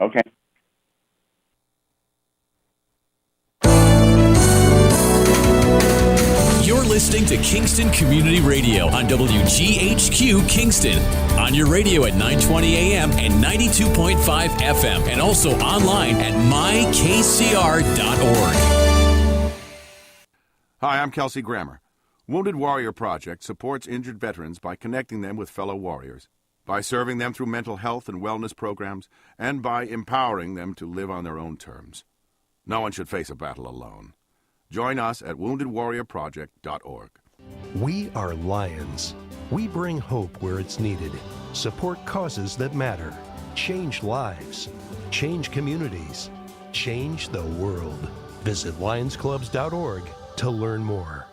Okay. You're listening to Kingston Community Radio on WGHQ Kingston. On your radio at 920 AM and 92.5 FM, and also online at mykcr.org. Hi, I'm Kelsey Grammer. Wounded Warrior Project supports injured veterans by connecting them with fellow warriors, by serving them through mental health and wellness programs, and by empowering them to live on their own terms. No one should face a battle alone. Join us at woundedwarriorproject.org. We are Lions. We bring hope where it's needed, support causes that matter, change lives, change communities, change the world. Visit lionsclubs.org to learn more.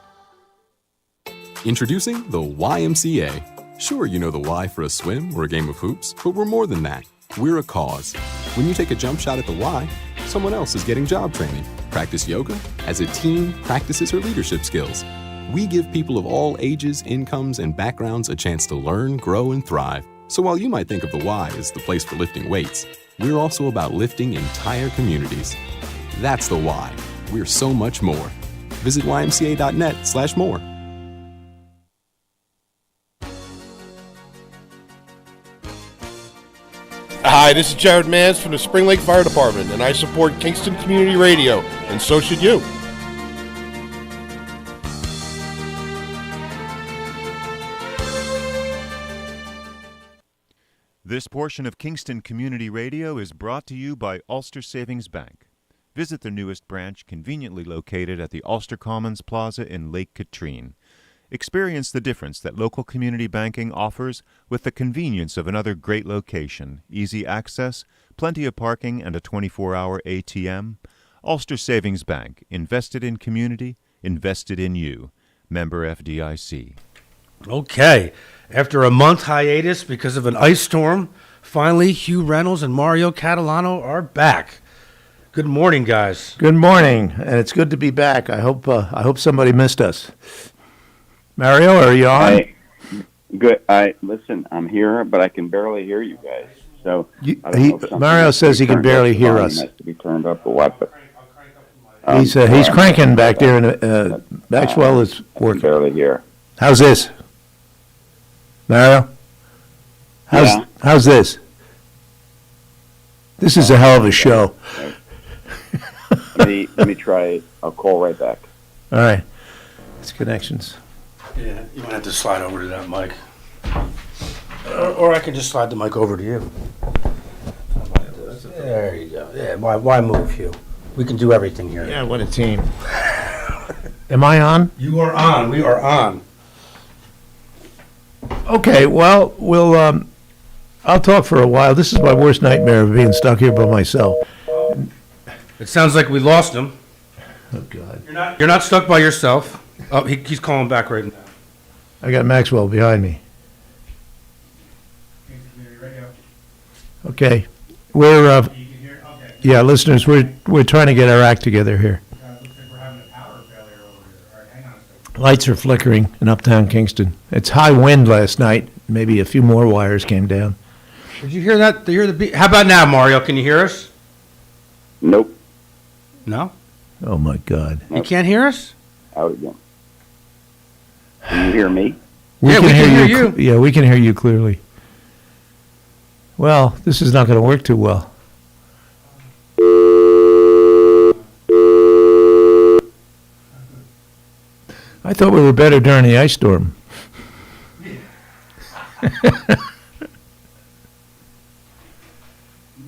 Introducing the YMCA. Sure, you know the Y for a swim or a game of hoops, but we're more than that. We're a cause. When you take a jump shot at the Y, someone else is getting job training. Practice yoga as a team practices her leadership skills. We give people of all ages, incomes, and backgrounds a chance to learn, grow, and thrive. So while you might think of the Y as the place for lifting weights, we're also about lifting entire communities. That's the Y. We're so much more. Visit ymca.net/more. Hi, this is Jared Mans from the Spring Lake Fire Department, and I support Kingston Community Radio, and so should you. This portion of Kingston Community Radio is brought to you by Ulster Savings Bank. Visit their newest branch, conveniently located at the Ulster Commons Plaza in Lake Katrine. Experience the difference that local community banking offers with the convenience of another great location, easy access, plenty of parking, and a 24-hour ATM. Ulster Savings Bank, invested in community, invested in you. Member FDIC. Okay, after a month hiatus because of an ice storm, finally Hugh Reynolds and Mario Catalano are back. Good morning, guys. Good morning, and it's good to be back. I hope somebody missed us. Mario, are you on? Good. Listen, I'm here, but I can barely hear you guys. So Mario says he can barely hear us. Has to be turned up or what? But he's cranking back there, and Maxwell is working. Barely hear. How's this, Mario? How's this? This is a hell of a show. Let me try. I'll call right back. All right. It's connections. Yeah, you might have to slide over to that mic. Or I can just slide the mic over to you. There you go. Yeah, why move, Hugh? We can do everything here. Yeah, what a team. Am I on? You are on. We are on. Okay, well, I'll talk for a while. This is my worst nightmare of being stuck here by myself. It sounds like we lost him. Oh, God. You're not stuck by yourself. Oh, he's calling back right now. I got Maxwell behind me. Okay. We're, yeah, listeners, we're trying to get our act together here. Lights are flickering in uptown Kingston. It's high wind last night. Maybe a few more wires came down. Did you hear that? Did you hear the beat? How about now, Mario? Can you hear us? Nope. No? Oh, my God. You can't hear us? Out again. Can you hear me? We can hear you. Yeah, we can hear you clearly. Well, this is not going to work too well. I thought we were better during the ice storm.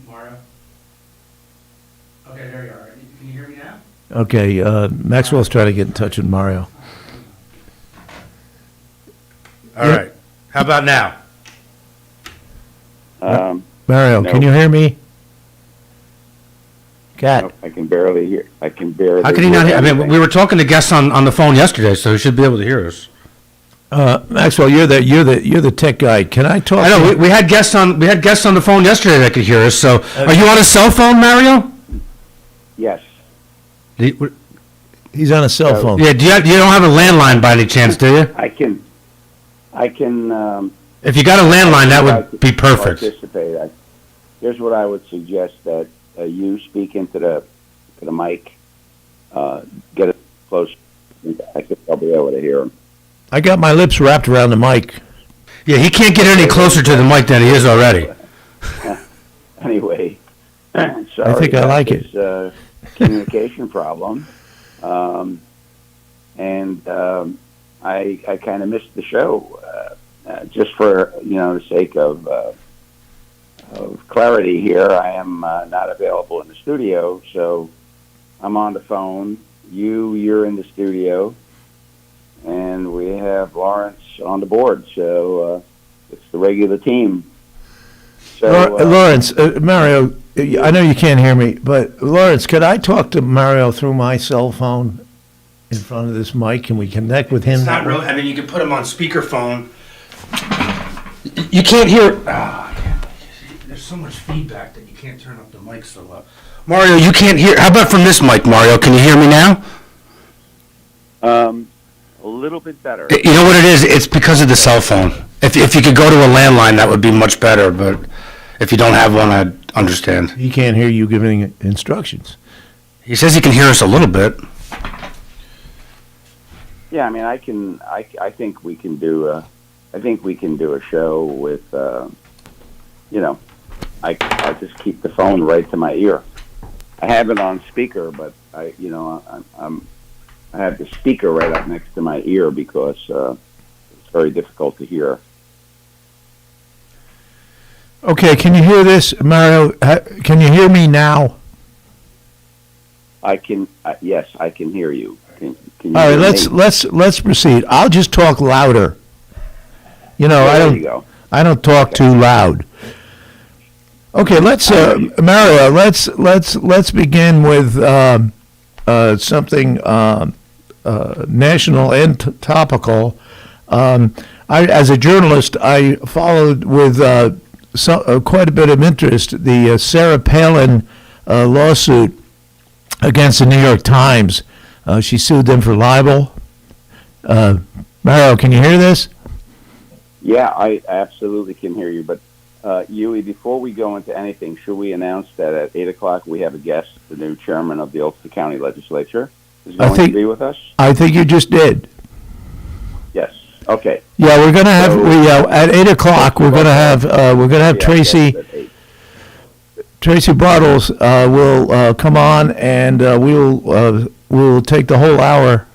Mario? Okay, there you are. Can you hear me now? Okay, Maxwell's trying to get in touch with Mario. All right. How about now? Mario, no. Can you hear me? Cat. Nope, I can barely hear. How can he not hear? I mean, we were talking to guests on the phone yesterday, so he should be able to hear us. Maxwell, you're the tech guy. Can I talk? I know we had guests on the phone yesterday that could hear us. So, are you on a cell phone, Mario? Yes. He's on a cell phone. Yeah. You don't have a landline by any chance, do you? I can. If you got a landline, that would be perfect. Participate. here's what I would suggest, that you speak into the mic, get it close. I think I'll be able to hear him. I got my lips wrapped around the mic. Yeah, he can't get any closer to the mic than he is already. Anyway, sorry I think I like this, communication problem. I kind of missed the show, just for the sake of clarity here. I am not available in the studio, so I'm on the phone. You're in the studio, and we have Lawrence on the board. So it's the regular team. So, Lawrence, Mario, I know you can't hear me, but Lawrence, could I talk to Mario through my cell phone in front of this mic? Can we connect with him? It's not really. I mean, you can put him on speakerphone. You can't hear. There's so much feedback that you can't turn up the mic so loud. Mario, you can't hear. How about from this mic, Mario? Can you hear me now? A little bit better. You know what it is? It's because of the cell phone. If you could go to a landline, that would be much better. But if you don't have one, I understand. He can't hear you giving instructions. He says he can hear us a little bit. Yeah, I mean, I think we can do a show with, I just keep the phone right to my ear. I have it on speaker, but I have the speaker right up next to my ear because it's very difficult to hear. Okay, can you hear this, Mario? Can you hear me now? I can. Yes, I can hear you. Can you All right, hear me? let's proceed. I'll just talk louder. There you go. I don't talk too loud. Okay, Mario. Let's begin with something national and topical. As a journalist, I followed with quite a bit of interest the Sarah Palin lawsuit against the New York Times. She sued them for libel. Mario, can you hear this? Yeah, I absolutely can hear you. But Yui, before we go into anything, should we announce that at 8 o'clock we have a guest, the new chairman of the Ulster County Legislature, is going to be with us? I think you just did. Yes. Okay. Yeah, we're gonna have at 8 o'clock. We're gonna have Tracy. Tracy Bartles will come on, and we'll take the whole hour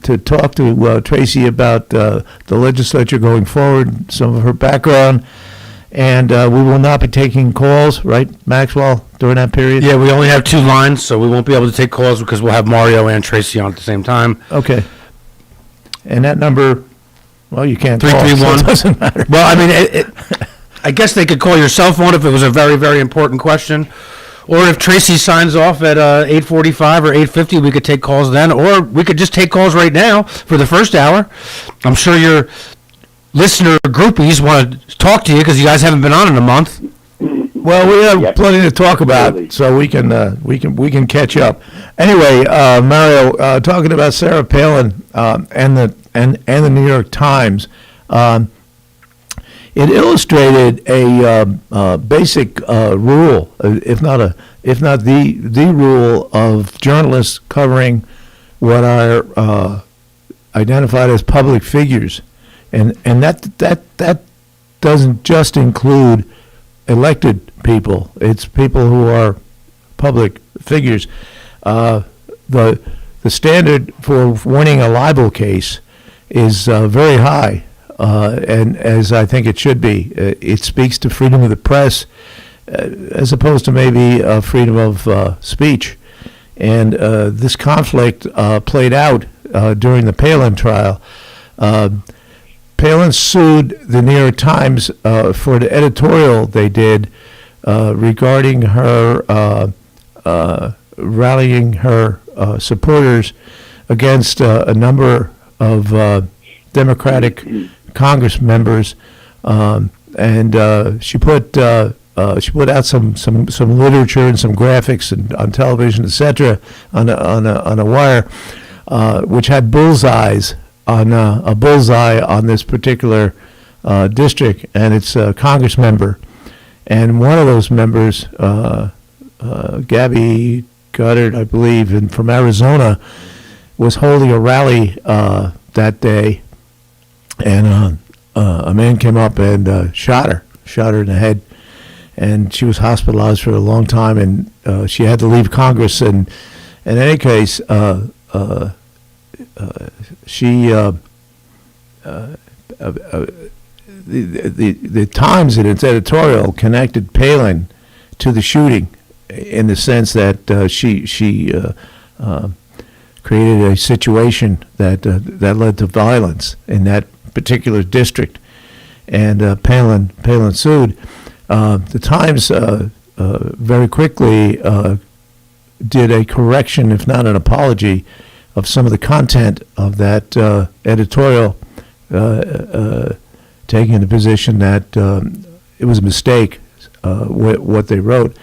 to talk to Tracy about the legislature going forward, some of her background, and we will not be taking calls, right, Maxwell, during that period? Yeah, we only have 2 lines, so we won't be able to take calls because we'll have Mario and Tracy on at the same time. Okay. And that number, well, you can't 331. call, so it doesn't matter. Well, I mean, I guess they could call your cell phone if it was a very, very important question. Or if Tracy signs off at 8:45 or 8:50, we could take calls then. Or we could just take calls right now for the first hour. I'm sure your listener groupies want to talk to you because you guys haven't been on in a month. Well, we have plenty to talk about, so we can catch up. Anyway, Mario, talking about Sarah Palin and the New York Times, it illustrated a basic rule, if not the rule of journalists covering what are identified as public figures, and that doesn't just include elected people. It's people who are public figures. The standard for winning a libel case is very high, and as I think it should be. It speaks to freedom of the press as opposed to maybe freedom of speech. And this conflict played out during the Palin trial. Palin sued the New York Times for the editorial they did regarding her rallying her supporters against a number of Democratic Congress members, and she put out some literature and some graphics and on television, etc., on a wire, which had bullseyes on a bullseye on this particular district and its Congress member, and one of those members, Gabby Goddard, I believe, and from Arizona, was holding a rally that day, and a man came up and shot her in the head, and she was hospitalized for a long time, and she had to leave Congress. And in any case, she the Times in its editorial connected Palin to the shooting, in the sense that she created a situation that led to violence in that particular district, and Palin sued. The Times very quickly did a correction, if not an apology, of some of the content of that editorial, taking the position that it was a mistake, what they wrote.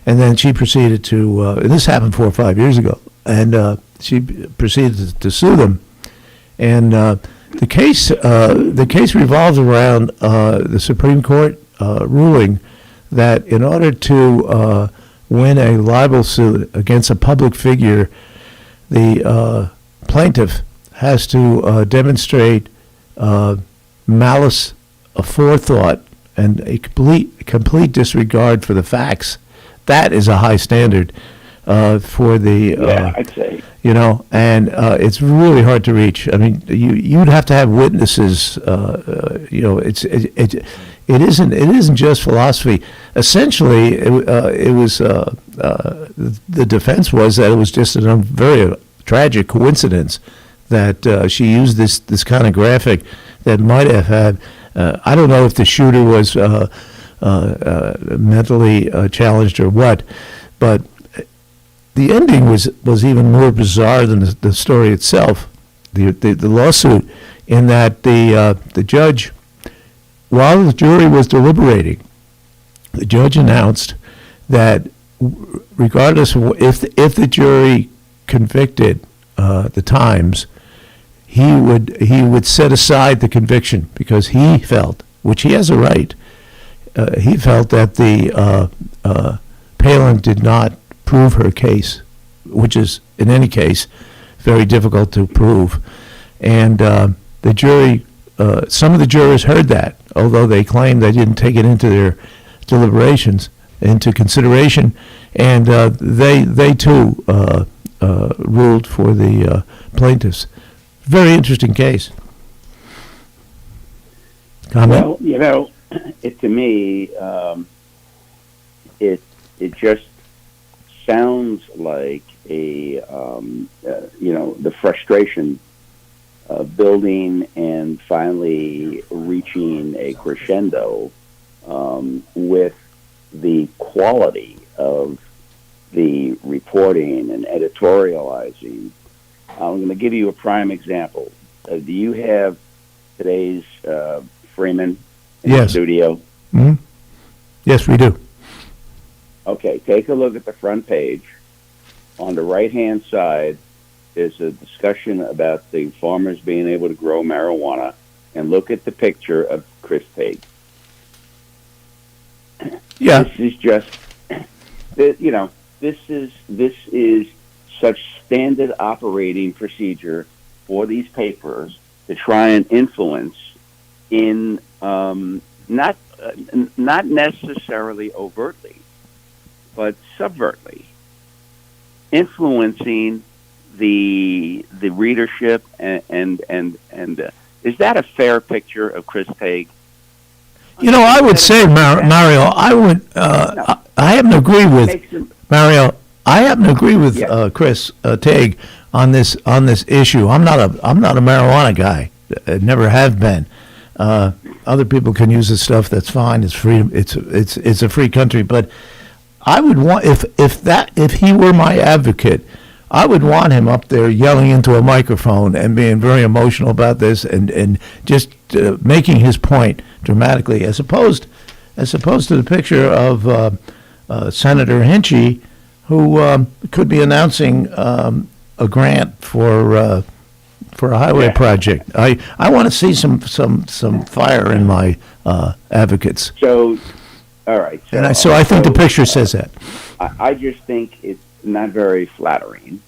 And then she proceeded to, and this happened 4 or 5 years ago, and she proceeded to sue them. And the case revolves around the Supreme Court ruling that in order to win a libel suit against a public figure, the plaintiff has to demonstrate malice aforethought and a complete disregard for the facts. That is a high standard for the I'd say, and it's really hard to reach. I mean, you'd have to have witnesses. It isn't just philosophy. Essentially, it was the defense was that it was just a very tragic coincidence that she used this kind of graphic that might have had. I don't know if the shooter was mentally challenged or what, but the ending was even more bizarre than the story itself. The lawsuit, in that the judge, while the jury was deliberating, the judge announced that regardless of if the jury convicted the Times, he would set aside the conviction, because he felt, which he has a right, he felt that the Palin did not prove her case, which is in any case very difficult to prove. And the jury, some of the jurors heard that, although they claimed they didn't take it into their deliberations, into consideration, and they too ruled for the plaintiffs. Very interesting case. Comment? Well, to me, it just sounds like the frustration of building and finally reaching a crescendo with the quality of the reporting and editorializing. I'm going to give you a prime example. Do you have today's Freeman in the studio? Mm-hmm. Yes, we do. Okay, take a look at the front page. On the right-hand side is a discussion about the farmers being able to grow marijuana, and look at the picture of Chris Tague. Yeah. This is just, this is such standard operating procedure for these papers to try and influence in not necessarily overtly, but subvertly, influencing the readership and is that a fair picture of Chris Tague? I would say, Mario, I happen to agree with Mario. I happen to agree with Chris Tague on this issue. I'm not a marijuana guy. I never have been. Other people can use this stuff. That's fine. It's free. It's a free country. But I would want, if he were my advocate, I would want him up there yelling into a microphone and being very emotional about this, and just making his point dramatically, as opposed to the picture of Senator Hinchy, who could be announcing a grant for a highway project. I want to see some fire in my advocates. So All right. So I think the picture says that. I just think it's not very flattering,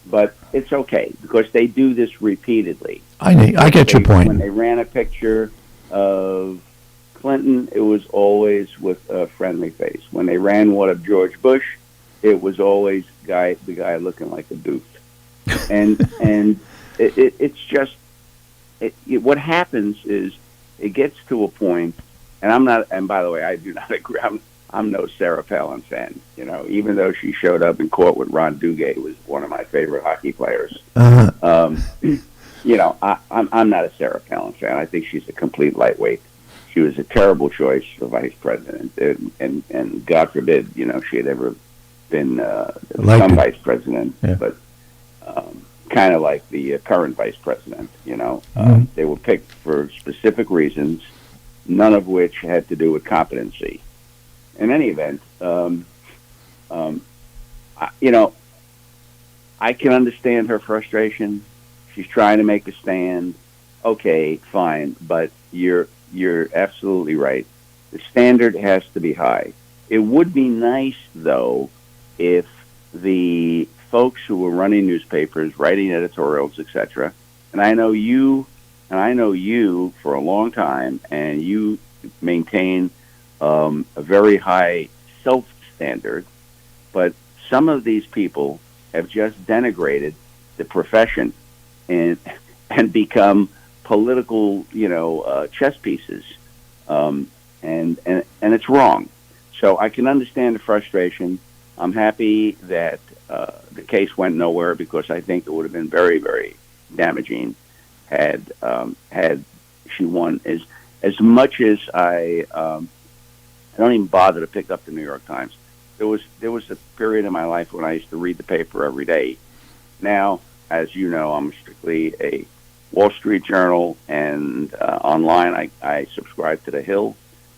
but it's okay because they do this repeatedly. I get your point. When they ran a picture of Clinton, it was always with a friendly face. When they ran one of George Bush, it was always the guy looking like a doof. And it's just what happens is it gets to a point, and I'm not. And by the way, I do not agree. I'm no Sarah Palin fan. You know, even though she showed up in court with Ron Duguay, who was one of my favorite hockey players. You know, I'm not a Sarah Palin fan. I think she's a complete lightweight. She was a terrible choice for vice president, and God forbid, you know, she had ever been some vice president. Yeah. But kind of like the current vice president, you know, they were picked for specific reasons, none of which had to do with competency. In any event, you know, I can understand her frustration. She's trying to make a stand. Okay, fine, but you're absolutely right. The standard has to be high. It would be nice, though, if the folks who were running newspapers, writing editorials, etc., and I know you for a long time, and you maintain a very high self-standard, but some of these people have just denigrated the profession and become political, you know, chess pieces, and it's wrong. So I can understand the frustration. I'm happy that the case went nowhere because I think it would have been very, very damaging had she won. As much as I don't even bother to pick up the New York Times. There was a period in my life when I used to read the paper every day. Now, as you know, I'm strictly a Wall Street Journal, and online I subscribe to The Hill,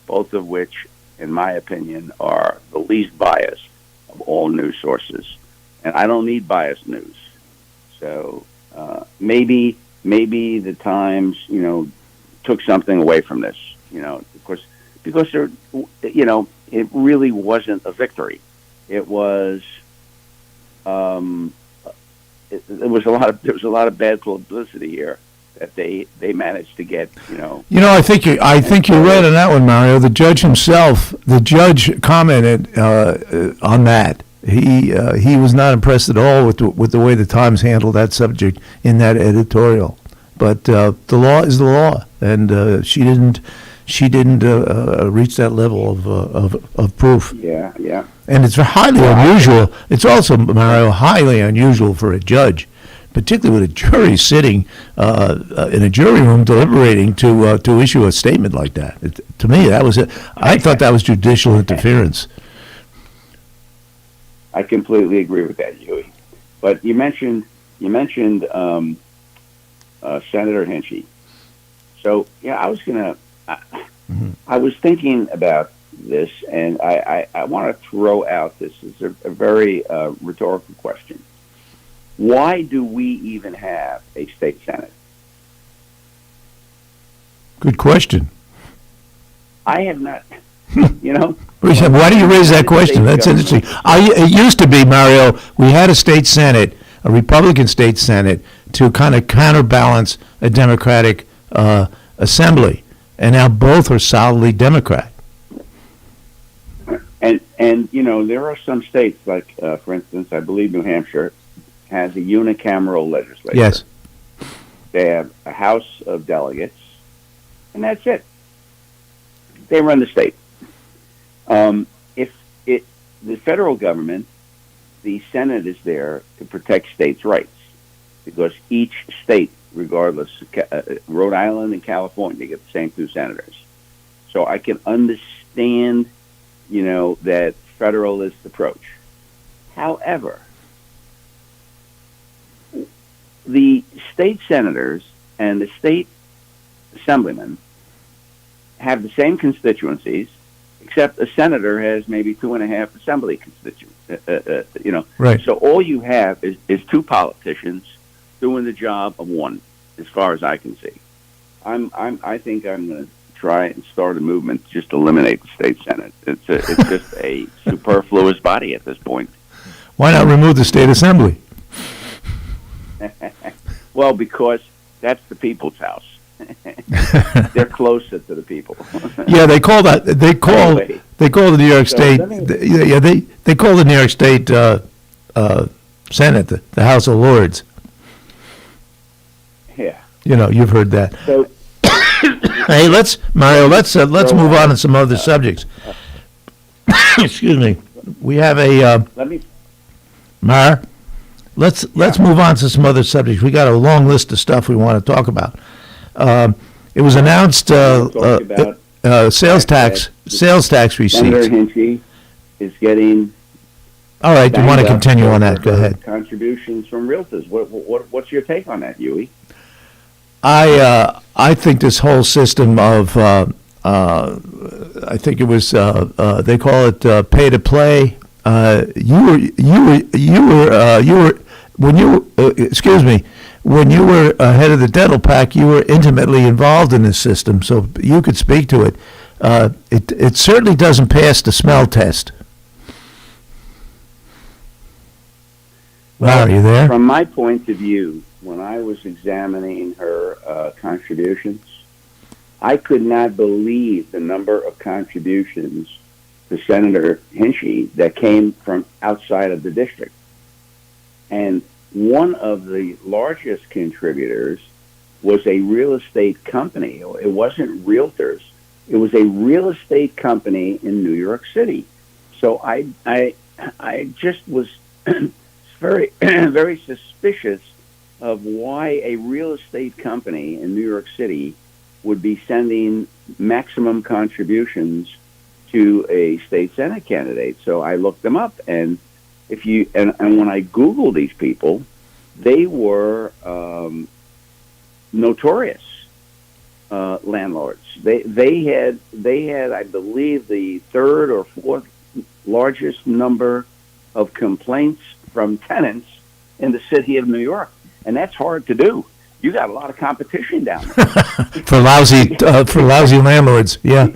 both of which, in my opinion, are the least biased of all news sources. And I don't need biased news. So maybe the Times, you know, took something away from this, you know, because there, you know, it really wasn't a victory. It was there was a lot of bad publicity here that they managed to get, you know. You know, I think you're right on that one, Mario. The judge commented on that. He was not impressed at all with the way the Times handled that subject in that editorial. But the law is the law, and she didn't reach that level of proof. Yeah. And it's highly unusual. It's also, Mario, highly unusual for a judge, particularly with a jury sitting in a jury room deliberating to issue a statement like that. To me, I thought that was judicial interference. I completely agree with that, Huey. But you mentioned Senator Hinchey. So yeah, I was thinking about this, and I want to throw out this is a very rhetorical question. Why do we even have a state senate? Good question. I have not, you know. Why do you raise that question? That's interesting. It used to be, Mario, we had a state senate, a Republican state senate, to kind of counterbalance a Democratic assembly. And now both are solidly Democrat. And you know, there are some states, like, for instance, I believe New Hampshire has a unicameral legislature. Yes. They have a House of Delegates, and that's it. They run the state. If the federal government, the Senate is there to protect states' rights, because each state, regardless, Rhode Island and California, get the same 2 senators. So I can understand, you know, that federalist approach. However, the state senators and the state assemblymen have the same constituencies, except a senator has maybe 2.5 assembly constituents. You know, right. So all you have is 2 politicians doing the job of one, as far as I can see. I think I'm going to try and start a movement to just eliminate the state senate. It's just a superfluous body at this point. Why not remove the state assembly? Well, because that's the people's house. They're closer to the people. Yeah, they call the New York So State. let me- They call the New York State Senate the House of Lords. Yeah. You know, you've heard that. So Hey, let's move on to some other subjects. Excuse me. We have a let me. Mar. Let's move on to some other subjects. We got a long list of stuff we want to talk about. It was announced Talk about sales tax Senator receipts. Hinchey is getting. All right, you want to banged up continue on for that? Go her ahead. Contributions from realtors. What's your take on that, Huey? I think this whole system of I think it was they call it pay to play. You were when you excuse me, when you were head of the dental pack, you were intimately involved in this system, so you could speak to it. It certainly doesn't pass the smell test. Wow, are you there? From my point of view, when I was examining her contributions, I could not believe the number of contributions to Senator Hinchey that came from outside of the district. And one of the largest contributors was a real estate company. It wasn't realtors. It was a real estate company in New York City. So I just was very, very suspicious of why a real estate company in New York City would be sending maximum contributions to a state senate candidate. So I looked them up, and and when I Googled these people, they were notorious landlords. They had I believe the third or fourth largest number of complaints from tenants in the city of New York, and that's hard to do. You got a lot of competition down there. for lousy landlords. Yeah.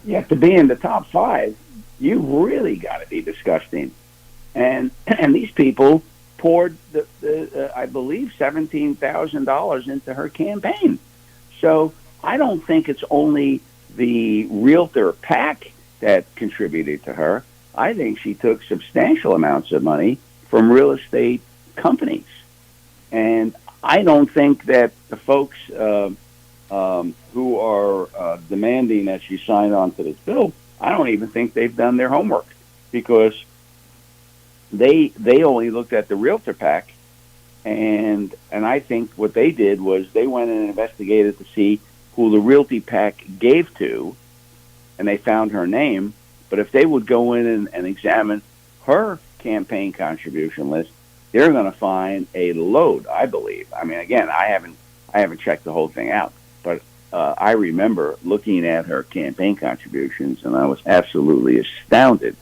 Yeah, to be in the top 5, you really got to be disgusting. And these people poured I believe $17,000 into her campaign. So I don't think it's only the realtor pack that contributed to her. I think she took substantial amounts of money from real estate companies. And I don't think that the folks who are demanding that she sign on to this bill, I don't even think they've done their homework, because they only looked at the realtor pack, and I think what they did was they went and investigated to see who the realty pack gave to, and they found her name. But if they would go in and examine her campaign contribution list, they're going to find a load, I believe. I mean, again, I haven't checked the whole thing out, but I remember looking at her campaign contributions, and I was absolutely astounded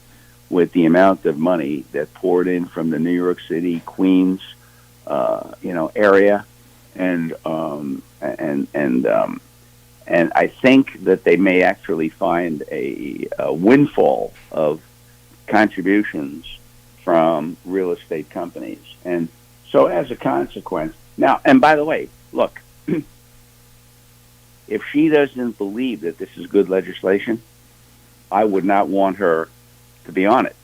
with the amount of money that poured in from the New York City, Queens, area, and I think that they may actually find a windfall of contributions from real estate companies. And so as a consequence, now, and by the way, look, if she doesn't believe that this is good legislation, I would not want her to be on it.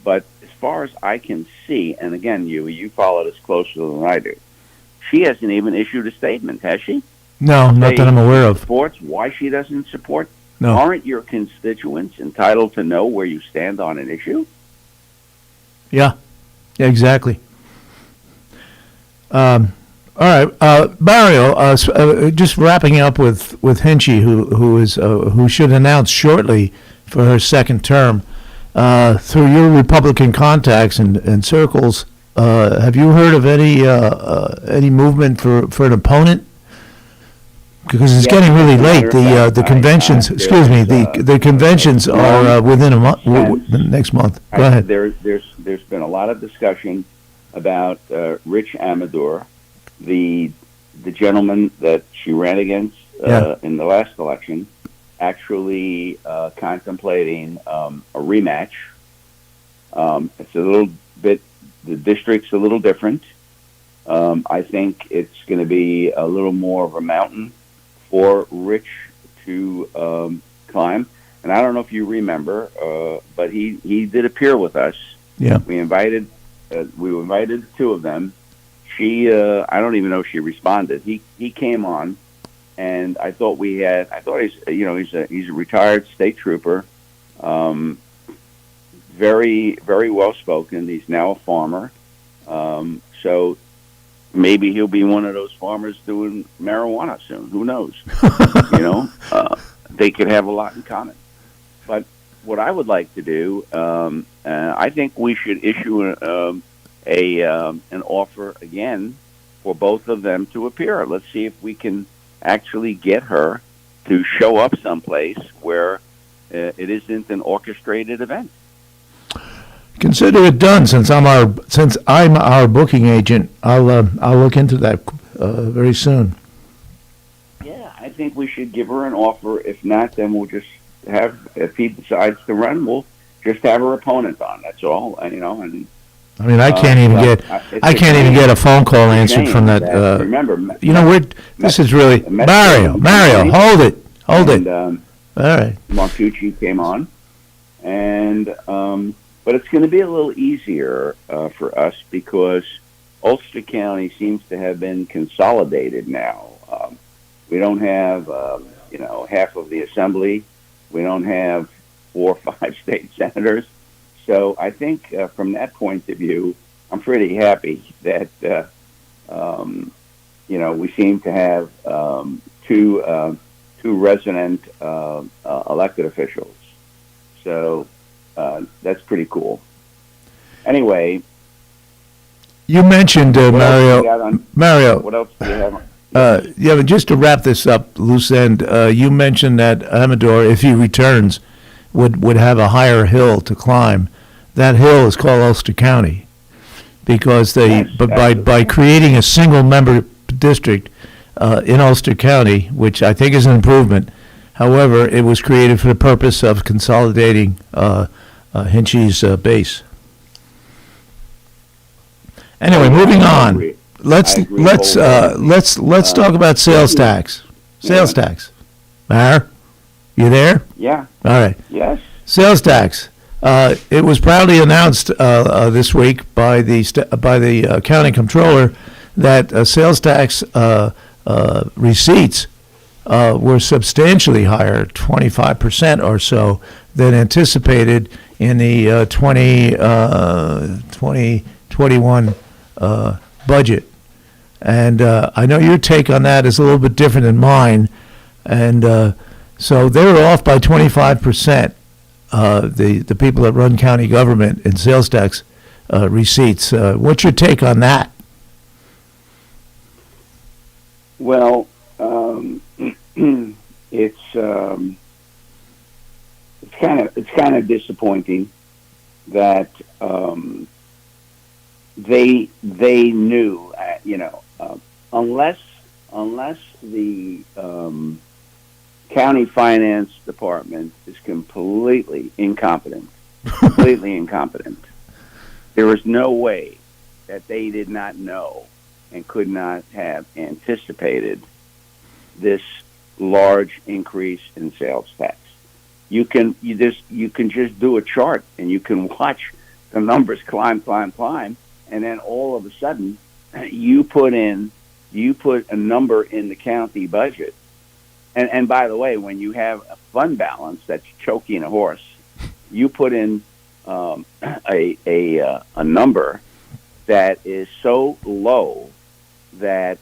But as far as I can see, and again, you follow this closer than I do, she hasn't even issued a statement, has she? No, not that I'm aware of. Supports why she doesn't support. No. Aren't your constituents entitled to know where you stand on an issue? Yeah, exactly. All right, Mario. Just wrapping up with Hinchey, who should announce shortly for her second term. Through your Republican contacts and circles, have you heard of any movement for an opponent? Because it's getting really late. The conventions, the conventions are within a month, next month. Go ahead. There's been a lot of discussion about Rich Amador, the gentleman that she ran against Yeah. in the last election, actually contemplating a rematch. It's a little bit, the district's a little different. I think it's going to be a little more of a mountain for Rich to climb. And I don't know if you remember, but he did appear with us. Yeah. We invited the two of them. She, I don't even know if she responded. He came on, and I thought he's a retired state trooper, very, very well spoken. He's now a farmer, so maybe he'll be one of those farmers doing marijuana soon. Who knows? They could have a lot in common. But what I would like to do, I think we should issue an offer again for both of them to appear. Let's see if we can actually get her to show up someplace where it isn't an orchestrated event. Consider it done. Since I'm our booking agent, I'll look into that very soon. Yeah, I think we should give her an offer. If not, then we'll just if he decides to run, we'll just have her opponent on. That's all. And I mean, I can't even get a phone call answered from that. Remember, this is really Mario. Hold it. All right. Marcucci came on, and but it's going to be a little easier for us because Ulster County seems to have been consolidated now. We don't have half of the assembly. We don't have 4 or 5 state senators. So I think from that point of view, I'm pretty happy that we seem to have two resident elected officials. So that's pretty cool. Anyway, you mentioned Mario. What else do you have? But just to wrap this up, loose end, you mentioned that Amador, if he returns, would have a higher hill to climb. That hill is called Ulster County because by creating a single member district in Ulster County, which I think is an improvement. However, it was created for the purpose of consolidating Hinchy's base. Anyway, moving on. Let's talk about sales tax. Sales tax. Mayor, you there? Yeah. All right. Yes. Sales tax. It was proudly announced this week by the county controller that sales tax receipts were substantially higher, 25% or so, than anticipated in the 2021 budget. And I know your take on that is a little bit different than mine. And so they were off by 25%, the people that run county government in sales tax receipts. What's your take on that? Well, it's kind of disappointing that they knew, unless the county finance department is completely incompetent, there is no way that they did not know and could not have anticipated this large increase in sales tax. You can just do a chart and you can watch the numbers climb, and then all of a sudden you put a number in the county budget. And by the way, when you have a fund balance that's choking a horse, you put in a number that is so low that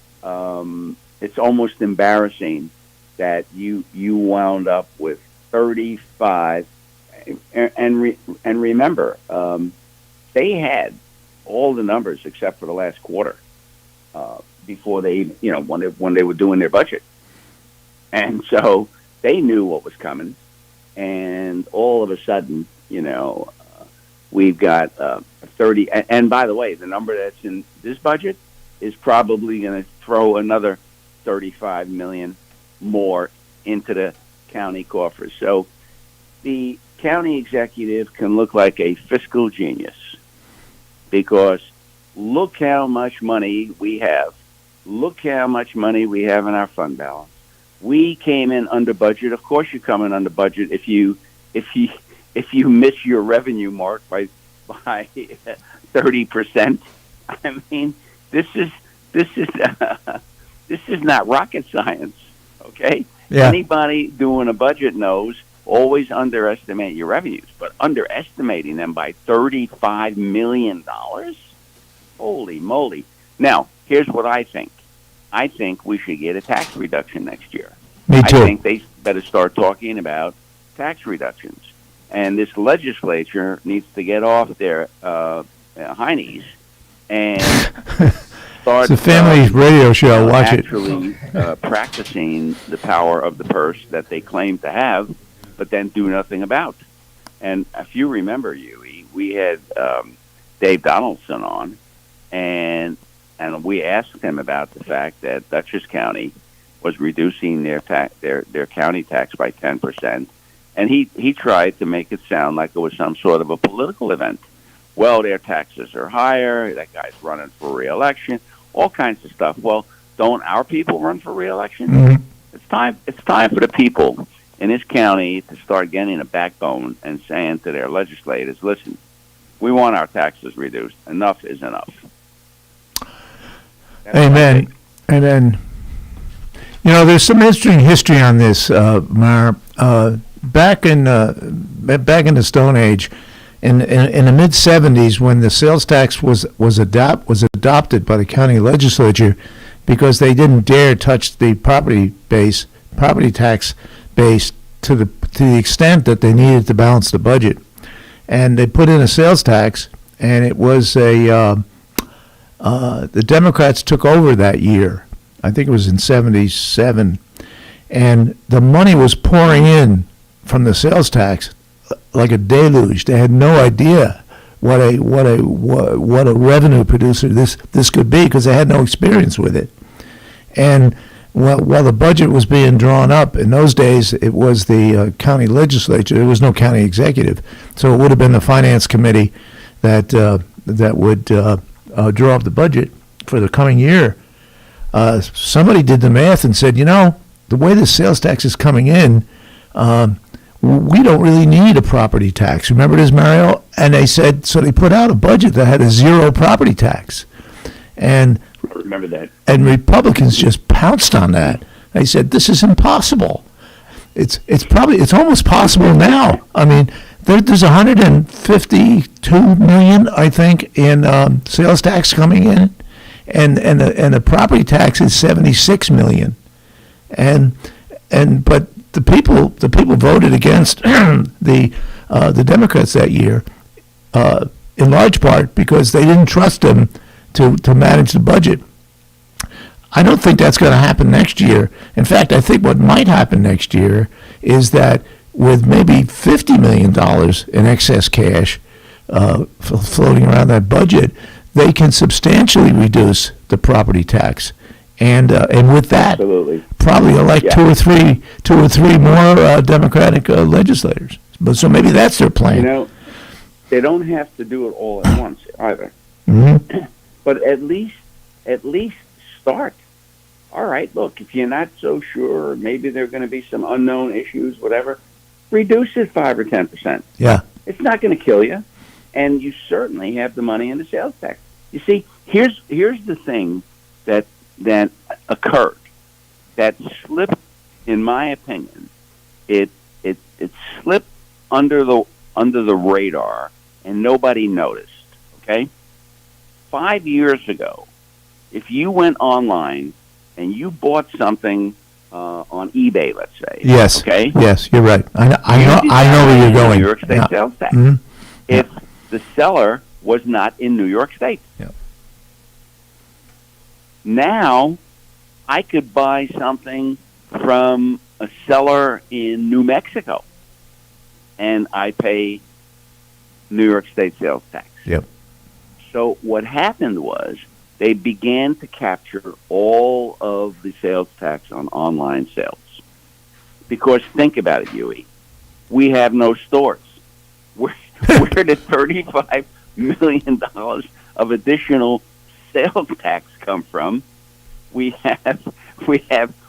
it's almost embarrassing that you wound up with 35. And remember, they had all the numbers except for the last quarter before they, when they were doing their budget. And so they knew what was coming. And all of a sudden, we've got 30. And by the way, the number that's in this budget is probably going to throw another $35 million more into the county coffers. So the county executive can look like a fiscal genius because look how much money we have. Look how much money we have in our fund balance. We came in under budget. Of course, you come in under budget if you miss your revenue mark by 30%. I mean, this is not rocket science. Okay. Yeah. Anybody doing a budget knows always underestimate your revenues, but underestimating them by $35 million? Holy moly. Now, here's what I think. I think we should get a tax reduction next year. Me too. I think they better start talking about tax reductions. And this legislature needs to get off their heinies and start It's a family radio show. Watch actually practicing the power of the purse that they claim to have, but then do nothing about. And if you remember, Huey, we had Dave Donaldson on, and we asked him about the fact that Dutchess County was reducing their county tax by 10%, and he tried to make it sound like it was some sort of a political event. Well, their taxes are higher. That guy's running for re-election. All kinds of stuff. Well, don't our people run for re-election? Mm-hmm. It's time for the people in this county to start getting a backbone and saying to their legislators, listen, we want our taxes reduced. Enough is enough. That's Amen. And then, there's some interesting history on this, Mar. Back in the Stone Age, in the mid '70s, when the sales tax was adopted by the county legislature, because they didn't dare touch the property tax base to the extent that they needed to balance the budget, and they put in a sales tax, and it was the Democrats took over that year. I think it was in '77, and the money was pouring in from the sales tax like a deluge. They had no idea what a revenue producer this could be because they had no experience with it. And while the budget was being drawn up in those days, it was the county legislature. There was no county executive, so it would have been the finance committee that would draw up the budget for the coming year. Somebody did the math and said, the way the sales tax is coming in, we don't really need a property tax. Remember this, Mario? And they said, so they put out a budget that had a zero property tax. And I remember that. And Republicans just pounced on that. They said, this is impossible. It's almost possible now. I mean, there's 152 million, I think, in sales tax coming in, and the property tax is 76 million. But the people voted against the Democrats that year, in large part because they didn't trust them to manage the budget. I don't think that's going to happen next year. In fact, I think what might happen next year is that with maybe $50 million in excess cash floating around that budget, they can substantially reduce the property tax. And with that, absolutely, probably elect two or three more Democratic legislators. But so maybe that's their plan. They don't have to do it all at once either. Mm-hmm. But at least start. All right, look, if you're not so sure, maybe there are going to be some unknown issues, whatever, reduce it 5 or 10%. Yeah, it's not going to kill you, and you certainly have the money in the sales tax. You see, here's the thing that occurred, that slipped, in my opinion, it slipped under the radar, and nobody noticed. Okay, 5 years ago, if you went online and you bought something on eBay, let's say, yes, okay, yes, you're right. I know where you're going. New York State sales tax. Mm-hmm. If the seller was not in New York State. Yeah. Now, I could buy something from a seller in New Mexico, and I pay New York State sales tax. Yep. So what happened was they began to capture all of the sales tax on online sales. Because think about it, Huey. We have no stores. Where did $35 million of additional sales tax come from? We have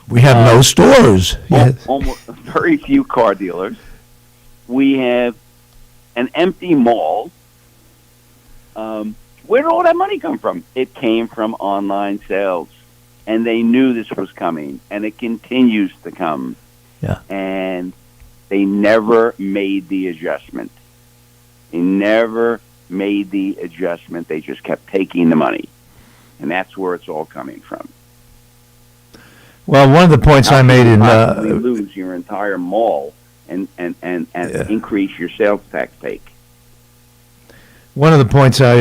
no stores. Yes. Almost very few car dealers. We have an empty mall. Where did all that money come from? It came from online sales, and they knew this was coming, and it continues to come. Yeah. And they never made the adjustment. They never made the adjustment. They just kept taking the money, and that's where it's all coming from. Well, one of the points I made in you lose your entire mall and increase your sales tax take. One of the points one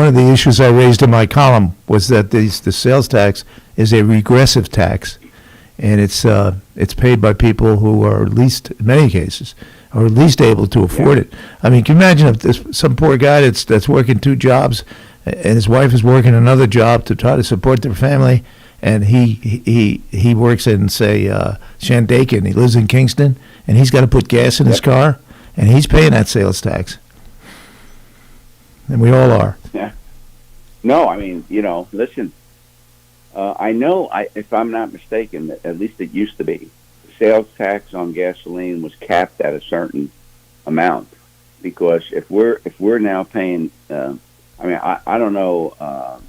of the issues I raised in my column was that the sales tax is a regressive tax, and it's paid by people who are least, in many cases, are least able to afford it. I mean, can you imagine if there's some poor guy that's working 2 jobs, and his wife is working another job to try to support their family, and he works in, say, Shandaken. He lives in Kingston, and he's got to put gas in his car, and he's paying that sales tax. And we all are. Yeah. No, I mean, listen, I know, if I'm not mistaken, at least it used to be, the sales tax on gasoline was capped at a certain amount. Because if we're now paying, I don't know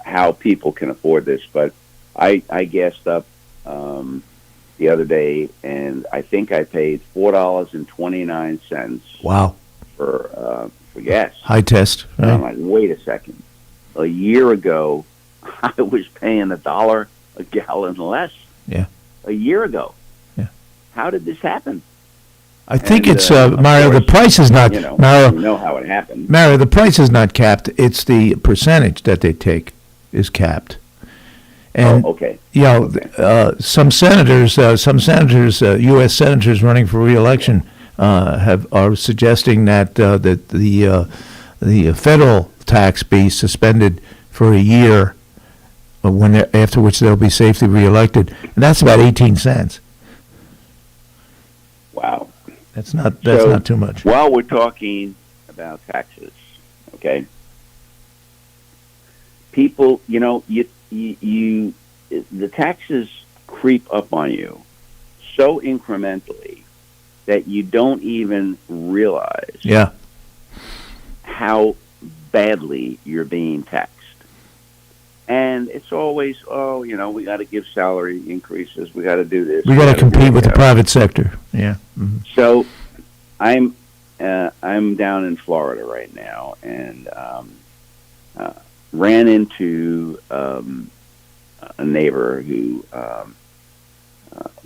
how people can afford this, but I gassed up the other day, and I think I paid $4.29. Wow. For gas. High test. Right? And I'm like, wait a second. A year ago, I was paying $1 a gallon less. Yeah. A year ago. Yeah. How did this happen? I think it's Mario. The price is not. Mario, you know how it happened. Mario, the price is not capped. It's the percentage that they take is capped. And okay. Some senators, U.S. senators running for re-election, are suggesting that the federal tax be suspended for a year, after which they'll be safely reelected, and that's about 18 cents. Wow, that's not too much. While we're talking about taxes, okay, people, the taxes creep up on you so incrementally that you don't even realize how badly you're being taxed. And it's always, we got to give salary increases. We got to do this. We got to compete with the private sector. Yeah. Mm-hmm. So I'm down in Florida right now, and ran into a neighbor who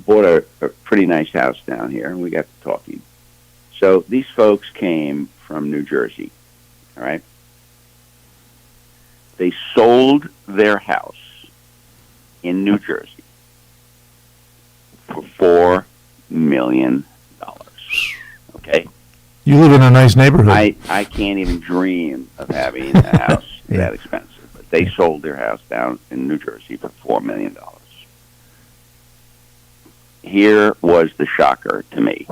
bought a pretty nice house down here, and we got to talking. So these folks came from New Jersey, all right? They sold their house in New Jersey for $4 million, okay? You live in a nice neighborhood. I can't even dream of having a house that expensive, but they sold their house down in New Jersey for $4 million. Here was the shocker to me,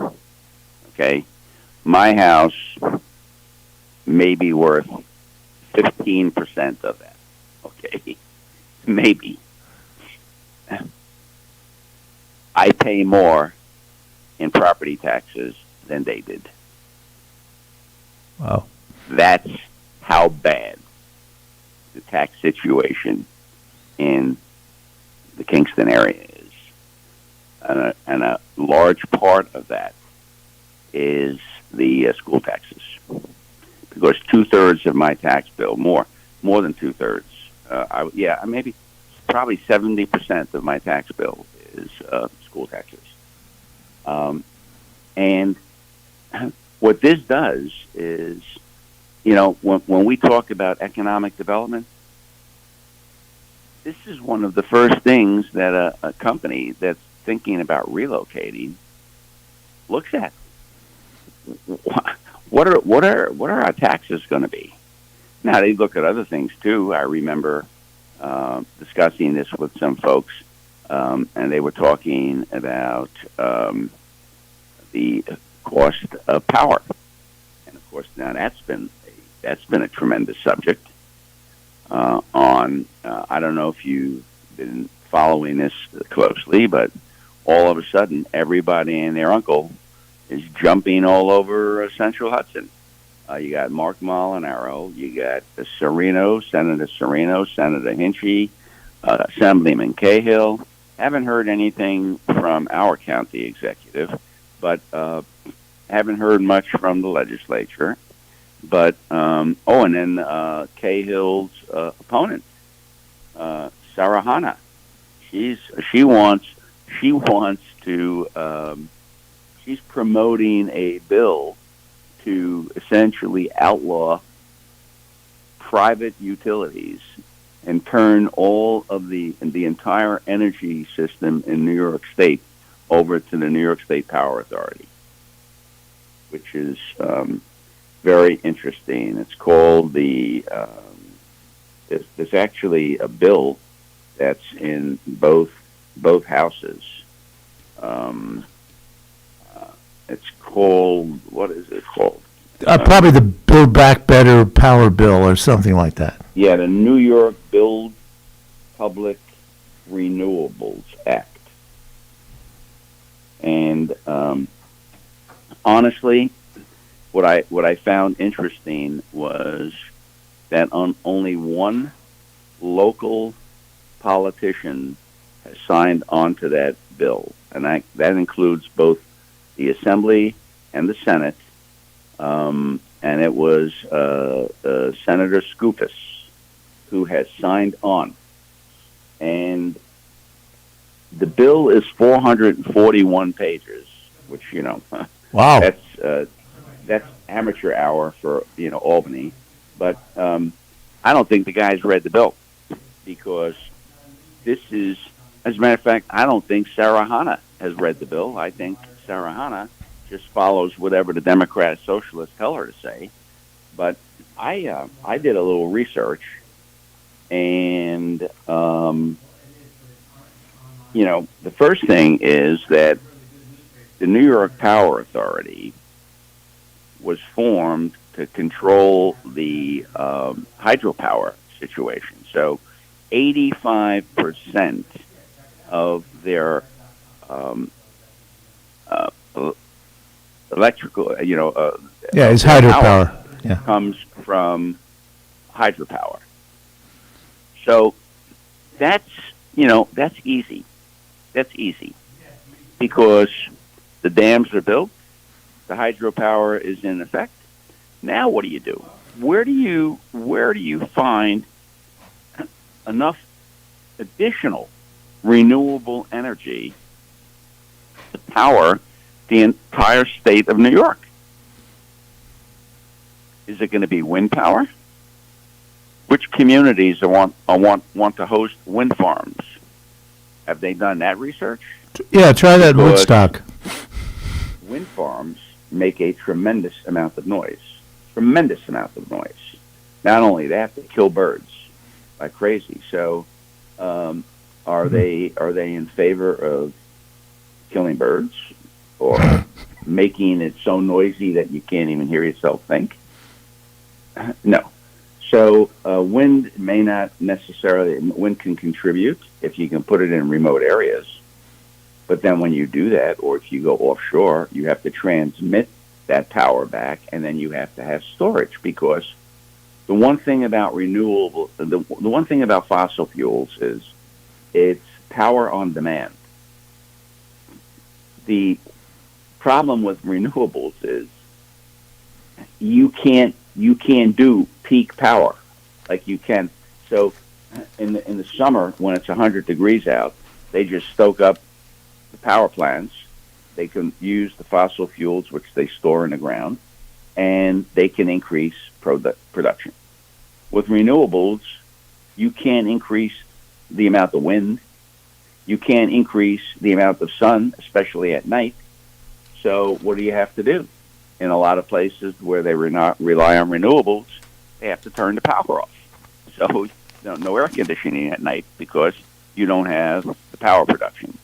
okay? My house may be worth 15% of that, okay? Maybe. I pay more in property taxes than they did. Wow. That's how bad the tax situation in the Kingston area is. And a large part of that is the school taxes. Because 2/3 of my tax bill, more than 2/3, maybe probably 70% of my tax bill is school taxes. And what this does is, when we talk about economic development, this is one of the first things that a company that's thinking about relocating looks at. What are our taxes going to be? Now, they look at other things too. I remember discussing this with some folks and they were talking about the cost of power, and of course now that's been a tremendous subject. I don't know if you've been following this closely, but all of a sudden everybody and their uncle is jumping all over Central Hudson. You got Mark Molinaro, you got Senator Serino, Senator Hinchy, Assemblyman Cahill. Haven't heard anything from our county executive, but haven't heard much from the legislature. But and then Cahill's opponent, Sarah Hanna, she's promoting a bill to essentially outlaw private utilities and turn all of the entire energy system in New York State over to the New York State Power Authority, which is very interesting. It's called there's actually a bill that's in both houses. It's called, what is it called? Probably the Build Back Better Power Bill or something like that. Yeah, the New York Build Public Renewables Act. And honestly, what I found interesting was that only one local politician has signed on to that bill, and that includes both the Assembly and the Senate, and it was Senator Skoufis who has signed on. And the bill is 441 pages, which, wow, that's amateur hour for Albany, but I don't think the guys read the bill, because this is, as a matter of fact, I don't think Sarah Hanna has read the bill. I think Sarah Hanna just follows whatever the Democrat Socialists tell her to say. But I did a little research, and the first thing is that the New York Power Authority was formed to control the hydropower situation. So 85% of their electrical, it's hydropower. Yeah, comes from hydropower. So that's easy. That's easy because the dams are built, the hydropower is in effect. Now what do you do? Where do you find enough additional renewable energy to power the entire state of New York? Is it going to be wind power? Which communities want to host wind farms? Have they done that research? Yeah, try that in Woodstock. Wind farms make a tremendous amount of noise. Tremendous amount of noise. Not only that, they kill birds like crazy. So, are they in favor of killing birds or making it so noisy that you can't even hear yourself think? No. So wind may not necessarily, wind can contribute if you can put it in remote areas. But then when you do that, or if you go offshore, you have to transmit that power back, and then you have to have storage, because the one thing about renewable, the one thing about fossil fuels is it's power on demand. The problem with renewables is you can't do peak power like you can. So in the summer when it's 100 degrees out, they just stoke up the power plants. They can use the fossil fuels which they store in the ground, and they can increase production. With renewables, you can't increase the amount of wind. You can't increase the amount of sun, especially at night. So what do you have to do? In a lot of places where they rely on renewables, they have to turn the power off. So no air conditioning at night because you don't have the power production.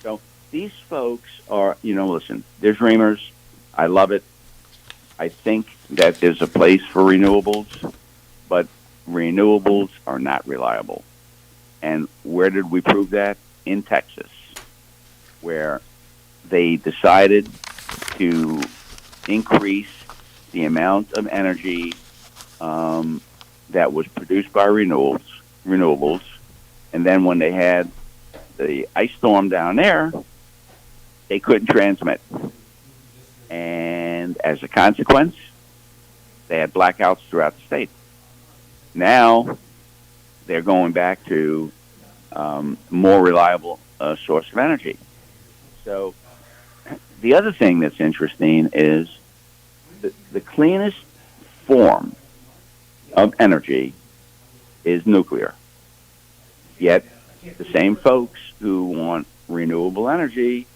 So these folks are, listen, they're dreamers. I love it. I think that there's a place for renewables, but renewables are not reliable. And where did we prove that? In Texas, where they decided to increase the amount of energy that was produced by renewables, and then when they had the ice storm down there, they couldn't transmit. And as a consequence, they had blackouts throughout the state. Now, they're going back to more reliable source of energy. So the other thing that's interesting is the cleanest form of energy is nuclear. Yet the same folks who want renewable energy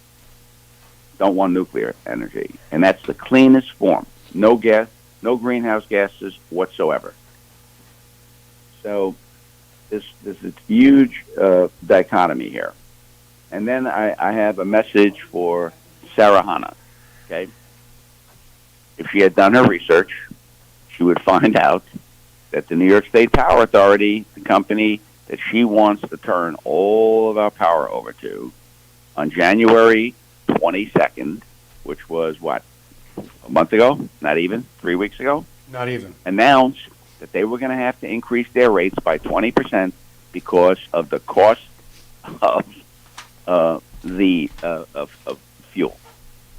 don't want nuclear energy. And that's the cleanest form. No gas, no greenhouse gases whatsoever. So there's this huge dichotomy here. And then I have a message for Sarah Hanna, okay? If she had done her research, she would find out that the New York State Power Authority, the company that she wants to turn all of our power over to, on January 22nd, which was what, a month ago? Not even? 3 weeks ago? Not even. Announced that they were going to have to increase their rates by 20% because of the cost of fuel.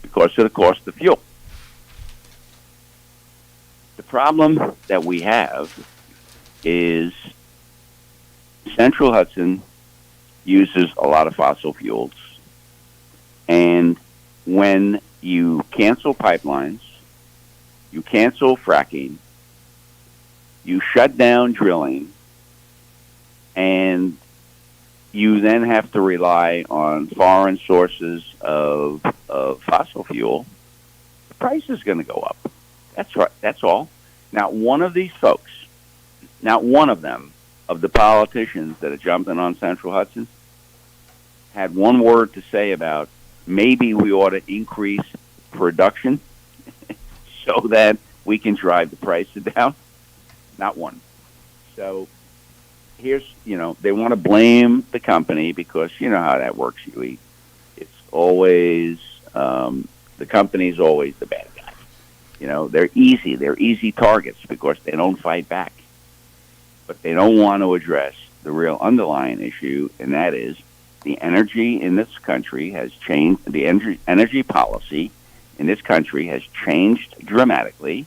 Because of the cost of fuel. The problem that we have is Central Hudson uses a lot of fossil fuels. And when you cancel pipelines, you cancel fracking, you shut down drilling, and you then have to rely on foreign sources of fossil fuel, the price is going to go up. That's right. That's all. Not one of these folks, not one of them, of the politicians that are jumping on Central Hudson, had one word to say about maybe we ought to increase production so that we can drive the prices down. Not one. So here's, they want to blame the company because you know how that works, Huey. It's always, the company's always the bad guy. They're easy targets because they don't fight back. But they don't want to address the real underlying issue, and that is the energy in this country has changed. The energy policy in this country has changed dramatically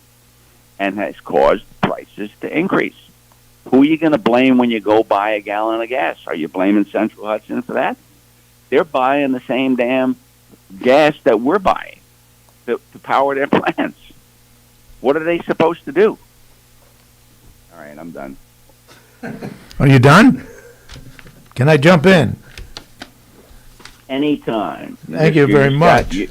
and has caused prices to increase. Who are you going to blame when you go buy a gallon of gas? Are you blaming Central Hudson for that? They're buying the same damn gas that we're buying to power their plants. What are they supposed to do? All right, I'm done. Are you done? Can I jump in? Anytime. Thank you very much.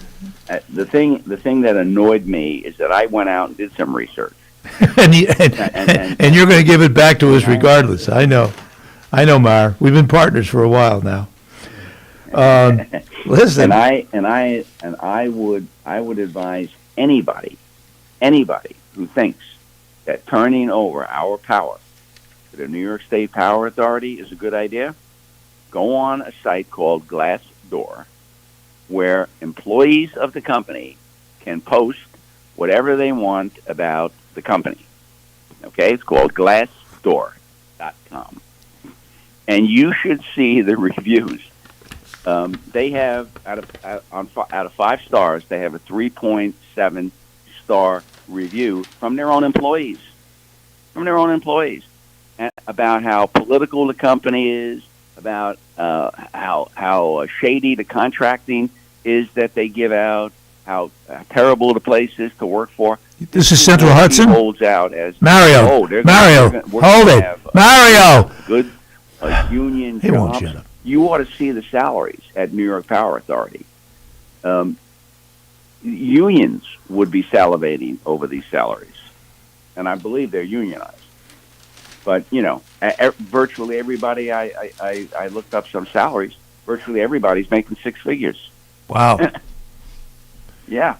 The thing that annoyed me is that I went out and did some research. and you're going to give it back to us regardless. I know, Mar. We've been partners for a while now. Listen, and I would advise anybody who thinks that turning over our power to the New York State Power Authority is a good idea. Go on a site called Glassdoor, where employees of the company can post whatever they want about the company. Okay, it's called Glassdoor.com, and you should see the reviews. They have out of 5 stars, they have a 3.7 star review from their own employees. And about how political the company is, about how shady the contracting is that they give out, how terrible the place is to work for. This is Central Hudson. Holds out as Mario. Hold it, Mario. Good union He won't jobs. shut up. You ought to see the salaries at New York Power Authority. Unions would be salivating over these salaries, and I believe they're unionized. But virtually everybody I looked up some salaries. virtually everybody's making six figures. Wow. Yeah.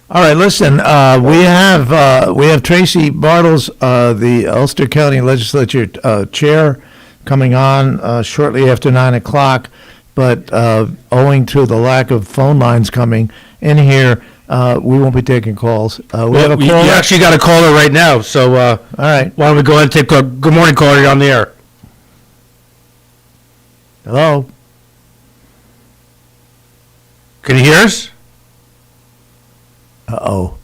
All right, listen. We have Tracy Bartles, the Ulster County Legislature chair, coming on shortly after 9:00. But owing to the lack of phone lines coming in here, we won't be taking calls. We have a You caller. actually got a caller right now, so All right. why don't we go ahead and take a good morning caller, you're on the air. Hello. Can you hear us? Uh-oh.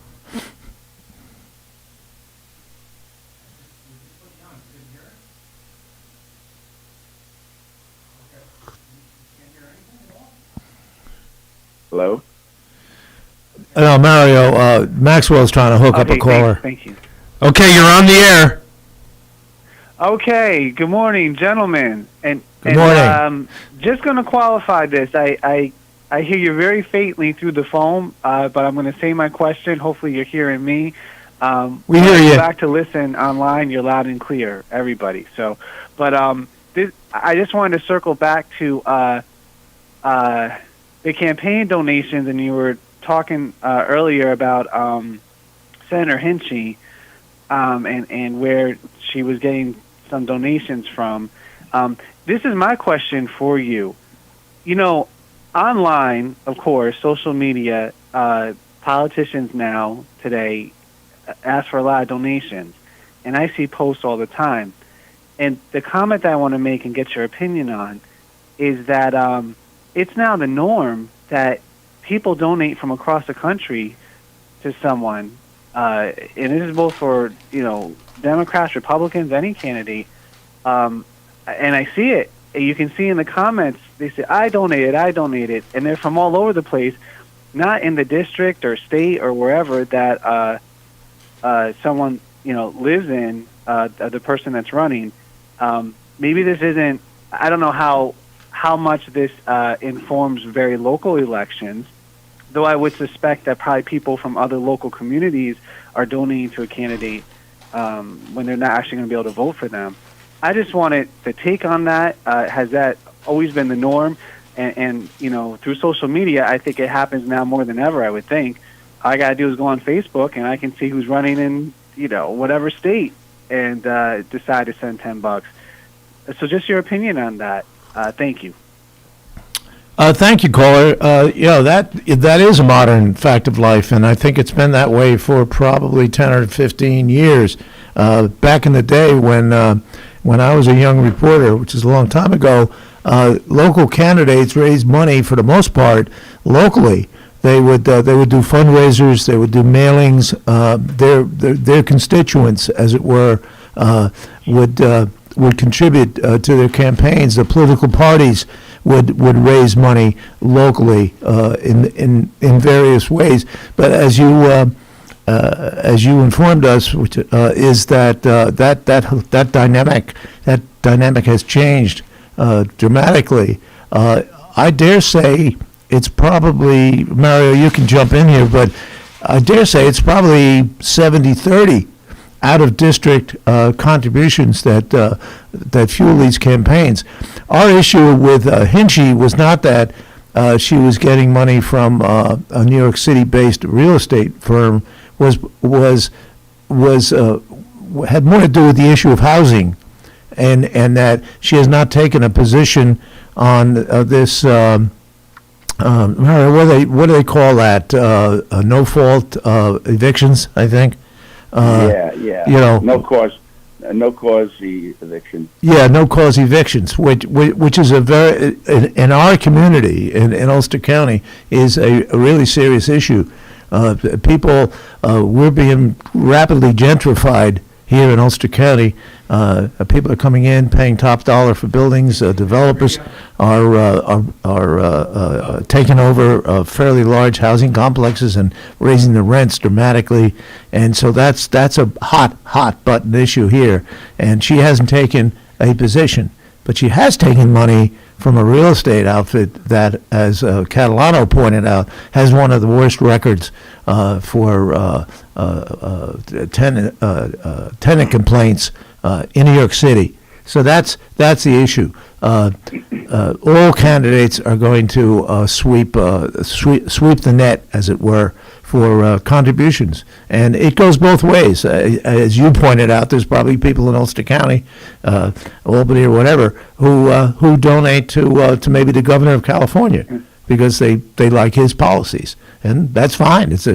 Hello? No, Mario, Maxwell's trying to hook up a caller. Thank you. Okay, you're on the air. Okay, good morning, gentlemen. Good morning. Just going to qualify this. I hear you very faintly through the phone, but I'm going to say my question. Hopefully you're hearing me. We hear you. Back to listen online, you're loud and clear, everybody. So, but I just wanted to circle back to the campaign donations, and you were talking earlier about Senator Hinchy and where she was getting some donations from. This is my question for you. You know, online, of course, social media, politicians now today ask for a lot of donations, and I see posts all the time. And the comment that I want to make and get your opinion on is that it's now the norm that people donate from across the country to someone, and this is both for, you know, Democrats, Republicans, any candidate. And I see it. You can see in the comments, they say, I donated, and they're from all over the place, not in the district or state or wherever that someone, you know, lives in, the person that's running. Maybe this isn't, I don't know how much this informs very local elections, though I would suspect that probably people from other local communities are donating to a candidate when they're not actually going to be able to vote for them. I just wanted to take on that. Has that always been the norm? And, you know, through social media, I think it happens now more than ever, I would think. All I got to do is go on Facebook, and I can see who's running in, you know, whatever state, and decide to send $10. So just your opinion on that. Thank you. Thank you, caller. That is a modern fact of life, and I think it's been that way for probably 10 or 15 years. Back in the day when I was a young reporter, which is a long time ago, local candidates raised money for the most part locally. They would do fundraisers. They would do mailings. Their constituents, as it were, would contribute to their campaigns. The political parties would raise money locally in various ways. But as you informed us, which is that dynamic has changed dramatically. I dare say it's probably, Mario, you can jump in here, but I dare say it's probably 70-30 out of district contributions that fuel these campaigns. Our issue with Hinchy was not that she was getting money from a New York City-based real estate firm. Had more to do with the issue of housing, and that she has not taken a position on this. What do they call that? No fault evictions, I think. Yeah. You know, no cause eviction. Yeah, no cause evictions, which is a very, in our community in Ulster County, is a really serious issue. People, we're being rapidly gentrified here in Ulster County. People are coming in, paying top dollar for buildings. Developers are taking over fairly large housing complexes and raising the rents dramatically. And so that's a hot button issue here. And she hasn't taken a position, but she has taken money from a real estate outfit that, as Catalano pointed out, has one of the worst records for tenant complaints in New York City. So that's the issue. All candidates are going to sweep the net, as it were, for contributions, and it goes both ways. As you pointed out, there's probably people in Ulster County, Albany or whatever, who donate to maybe the governor of California because they like his policies, and that's fine. It's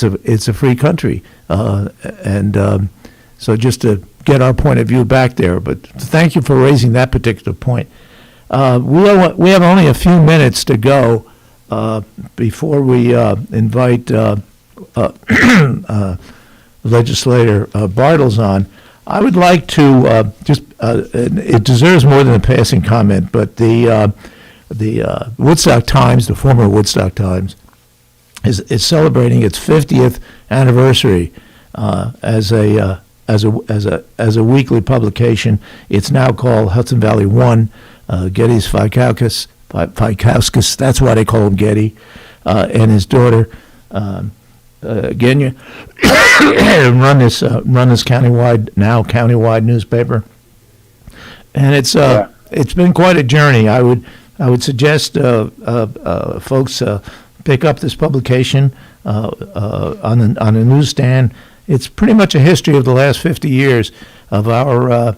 a free country, and so just to get our point of view back there. But thank you for raising that particular point. We have only a few minutes to go before we invite legislator Bartles on. I would like to it deserves more than a passing comment, but the Woodstock Times, the former Woodstock Times, is celebrating its 50th anniversary as a weekly publication. It's now called Hudson Valley One. Getty's Fikowskis, that's why they call him Getty, and his daughter Genya run this countywide newspaper, and it's been quite a journey. I would suggest folks pick up this publication on the newsstand. It's pretty much a history of the last 50 years of our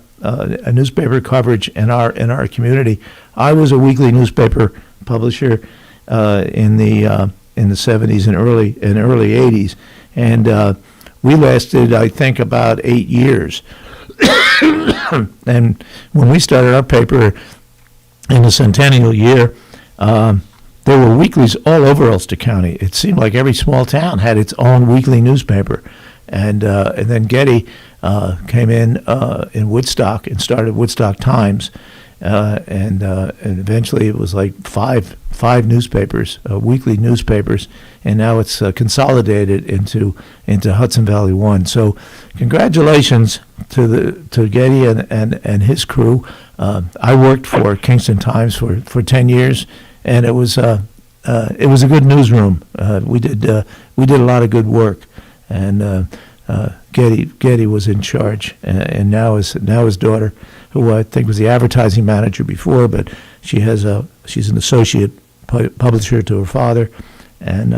newspaper coverage in our community. I was a weekly newspaper publisher in the 70s and early 80s, and we lasted, I think, about 8 years. And when we started our paper in the centennial year, there were weeklies all over Ulster County. It seemed like every small town had its own weekly newspaper. And then Getty came in Woodstock and started Woodstock Times, and eventually it was like five newspapers, weekly newspapers, and now it's consolidated into Hudson Valley One. So, congratulations to Getty and his crew. I worked for Kingston Times for 10 years, and it was a good newsroom. We did a lot of good work. And Getty was in charge, and now his daughter, who I think was the advertising manager before, but she's an associate publisher to her father, and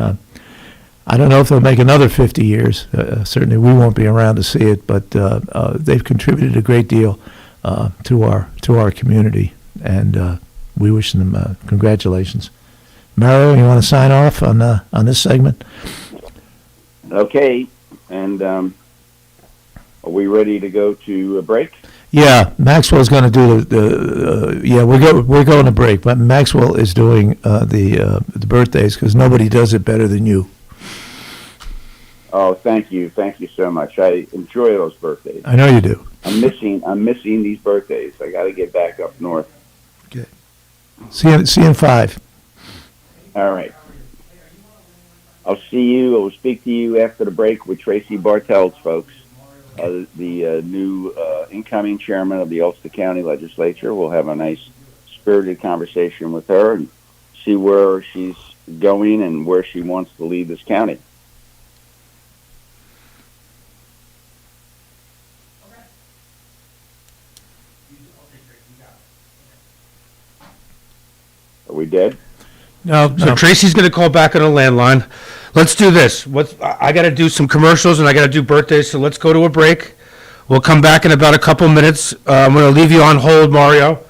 I don't know if they'll make another 50 years. Certainly, we won't be around to see it, but they've contributed a great deal to our community, and we wish them congratulations. Mario, you want to sign off on this segment? Okay, and are we ready to go to a break? Yeah, Maxwell's going to do we're going to break, but Maxwell is doing the birthdays because nobody does it better than you. Oh, thank you so much. I enjoy those birthdays. I know you do. I'm missing these birthdays. I got to get back up north. Okay. See you in 5. All right. I'll speak to you after the break with Tracy Bartels, folks, the new incoming chairman of the Ulster County Legislature. We'll have a nice, spirited conversation with her and see where she's going and where she wants to lead this county. Are we dead? No. So Tracy's going to call back on a landline. Let's do this. I got to do some commercials and I got to do birthdays, so let's go to a break. We'll come back in about a couple minutes. I'm going to leave you on hold, Mario.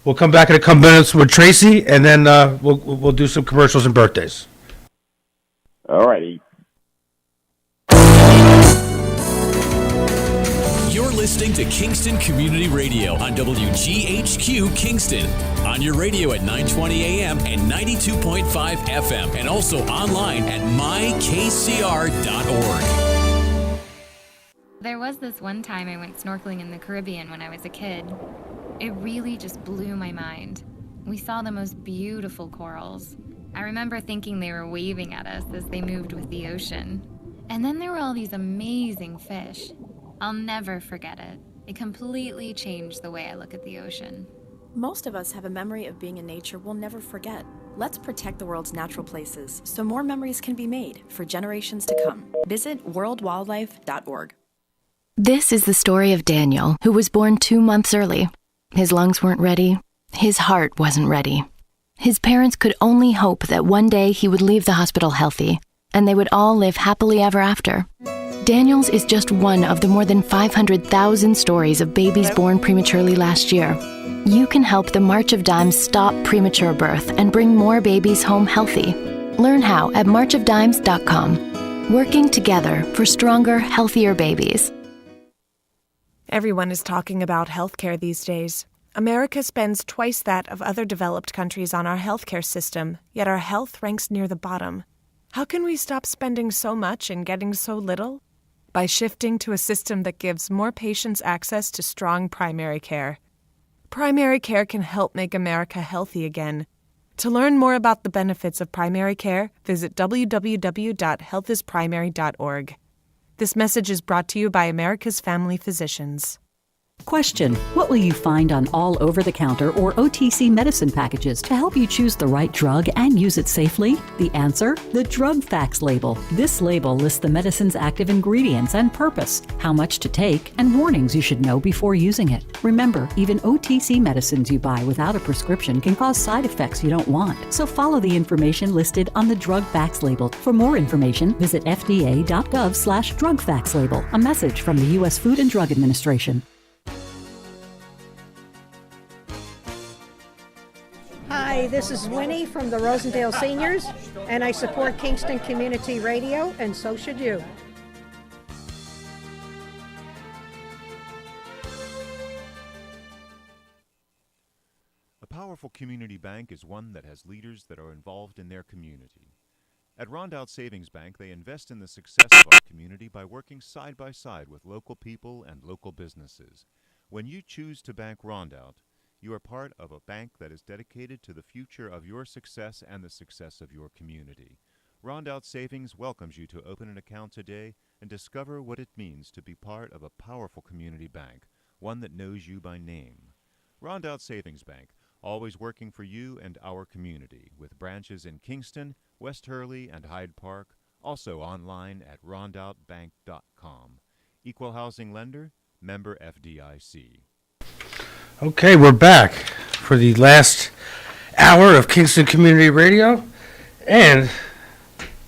We'll come back in a couple minutes with Tracy, and then we'll do some commercials and birthdays. All righty. You're listening to Kingston Community Radio on WGHQ Kingston. On your radio at 920 AM and 92.5 FM, and also online at mykcr.org. There was this one time I went snorkeling in the Caribbean when I was a kid. It really just blew my mind. We saw the most beautiful corals. I remember thinking they were waving at us as they moved with the ocean. And then there were all these amazing fish. I'll never forget it. It completely changed the way I look at the ocean. Most of us have a memory of being in nature we'll never forget. Let's protect the world's natural places so more memories can be made for generations to come. Visit worldwildlife.org. This is the story of Daniel, who was born 2 months early. His lungs weren't ready. His heart wasn't ready. His parents could only hope that one day he would leave the hospital healthy, and they would all live happily ever after. Daniel's is just one of the more than 500,000 stories of babies born prematurely last year. You can help the March of Dimes stop premature birth and bring more babies home healthy. Learn how at marchofdimes.com. Working together for stronger, healthier babies. Everyone is talking about healthcare these days. America spends twice that of other developed countries on our healthcare system, yet our health ranks near the bottom. How can we stop spending so much and getting so little? By shifting to a system that gives more patients access to strong primary care. Primary care can help make America healthy again. To learn more about the benefits of primary care, visit www.healthisprimary.org. This message is brought to you by America's Family Physicians. Question: what will you find on all over-the-counter or OTC medicine packages to help you choose the right drug and use it safely? The answer: the drug facts label. This label lists the medicine's active ingredients and purpose, how much to take, and warnings you should know before using it. Remember, even OTC medicines you buy without a prescription can cause side effects you don't want. So follow the information listed on the drug facts label. For more information, visit fda.gov/drug facts label. A message from the U.S. Food and Drug Administration. Hi, this is Winnie from the Rosendale Seniors, and I support Kingston Community Radio, and so should you. A powerful community bank is one that has leaders that are involved in their community. At Rhonddale Savings Bank, they invest in the success of our community by working side by side with local people and local businesses. When you choose to bank Rhonddale, you are part of a bank that is dedicated to the future of your success and the success of your community. Rhonddale Savings welcomes you to open an account today and discover what it means to be part of a powerful community bank, one that knows you by name. Rhonddale Savings Bank, always working for you and our community, with branches in Kingston, West Hurley, and Hyde Park, also online at ronddalebank.com. Equal housing lender, member FDIC. Okay, we're back for the last hour of Kingston Community Radio. And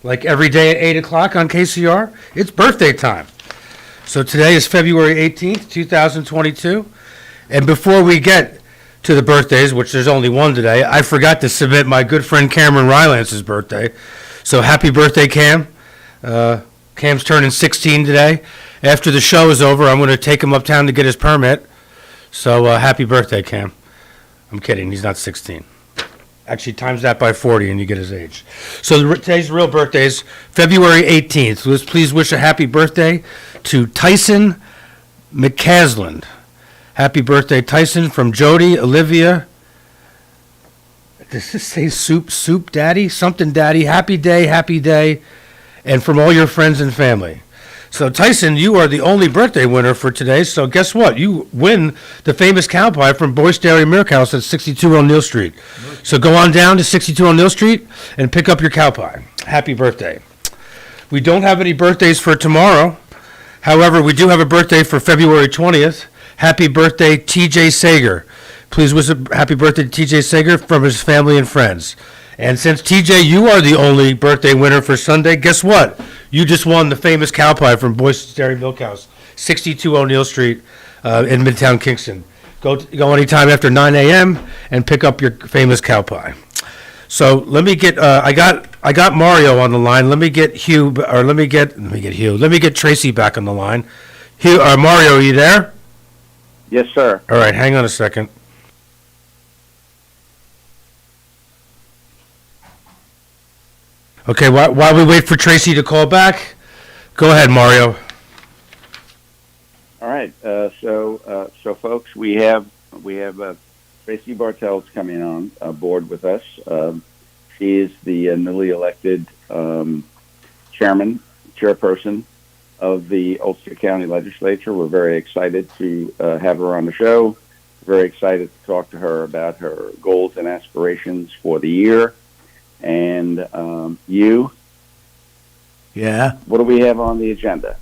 like every day at 8 o'clock on KCR, it's birthday time. So today is February 18th, 2022. And before we get to the birthdays, which there's only one today, I forgot to submit my good friend Cameron Rylance's birthday. So happy birthday, Cam. Cam's turning 16 today. After the show is over, I'm going to take him uptown to get his permit. So happy birthday, Cam. I'm kidding. He's not 16. Actually, times that by 40 and you get his age. So today's real birthdays, February 18th. Let's please wish a happy birthday to Tyson McCasland. Happy birthday, Tyson, from Jody, Olivia. Does this say soup daddy? Something daddy. Happy day. And from all your friends and family. So, Tyson, you are the only birthday winner for today. So, guess what? You win the famous cow pie from Boyce Dairy Milk House at 62 O'Neill Street. So, go on down to 62 O'Neill Street and pick up your cow pie. Happy birthday. We don't have any birthdays for tomorrow. However, we do have a birthday for February 20th. Happy birthday, TJ Sager. Please wish a happy birthday to TJ Sager from his family and friends. And since, TJ, you are the only birthday winner for Sunday, guess what? You just won the famous cow pie from Boyce Dairy Milk House, 62 O'Neill Street in Midtown Kingston. Go anytime after 9 a.m. and pick up your famous cow pie. So let me get I got Mario on the line. Let me get Tracy back on the line. Mario, are you there? Yes, sir. All right, hang on a second. Okay, while we wait for Tracy to call back, go ahead, Mario. All right. So folks, we have Tracy Bartels coming on board with us. She is the newly elected chairperson of the Ulster County Legislature. We're very excited to have her on the show. Very excited to talk to her about her goals and aspirations for the year. And you? Yeah? What do we have on the agenda?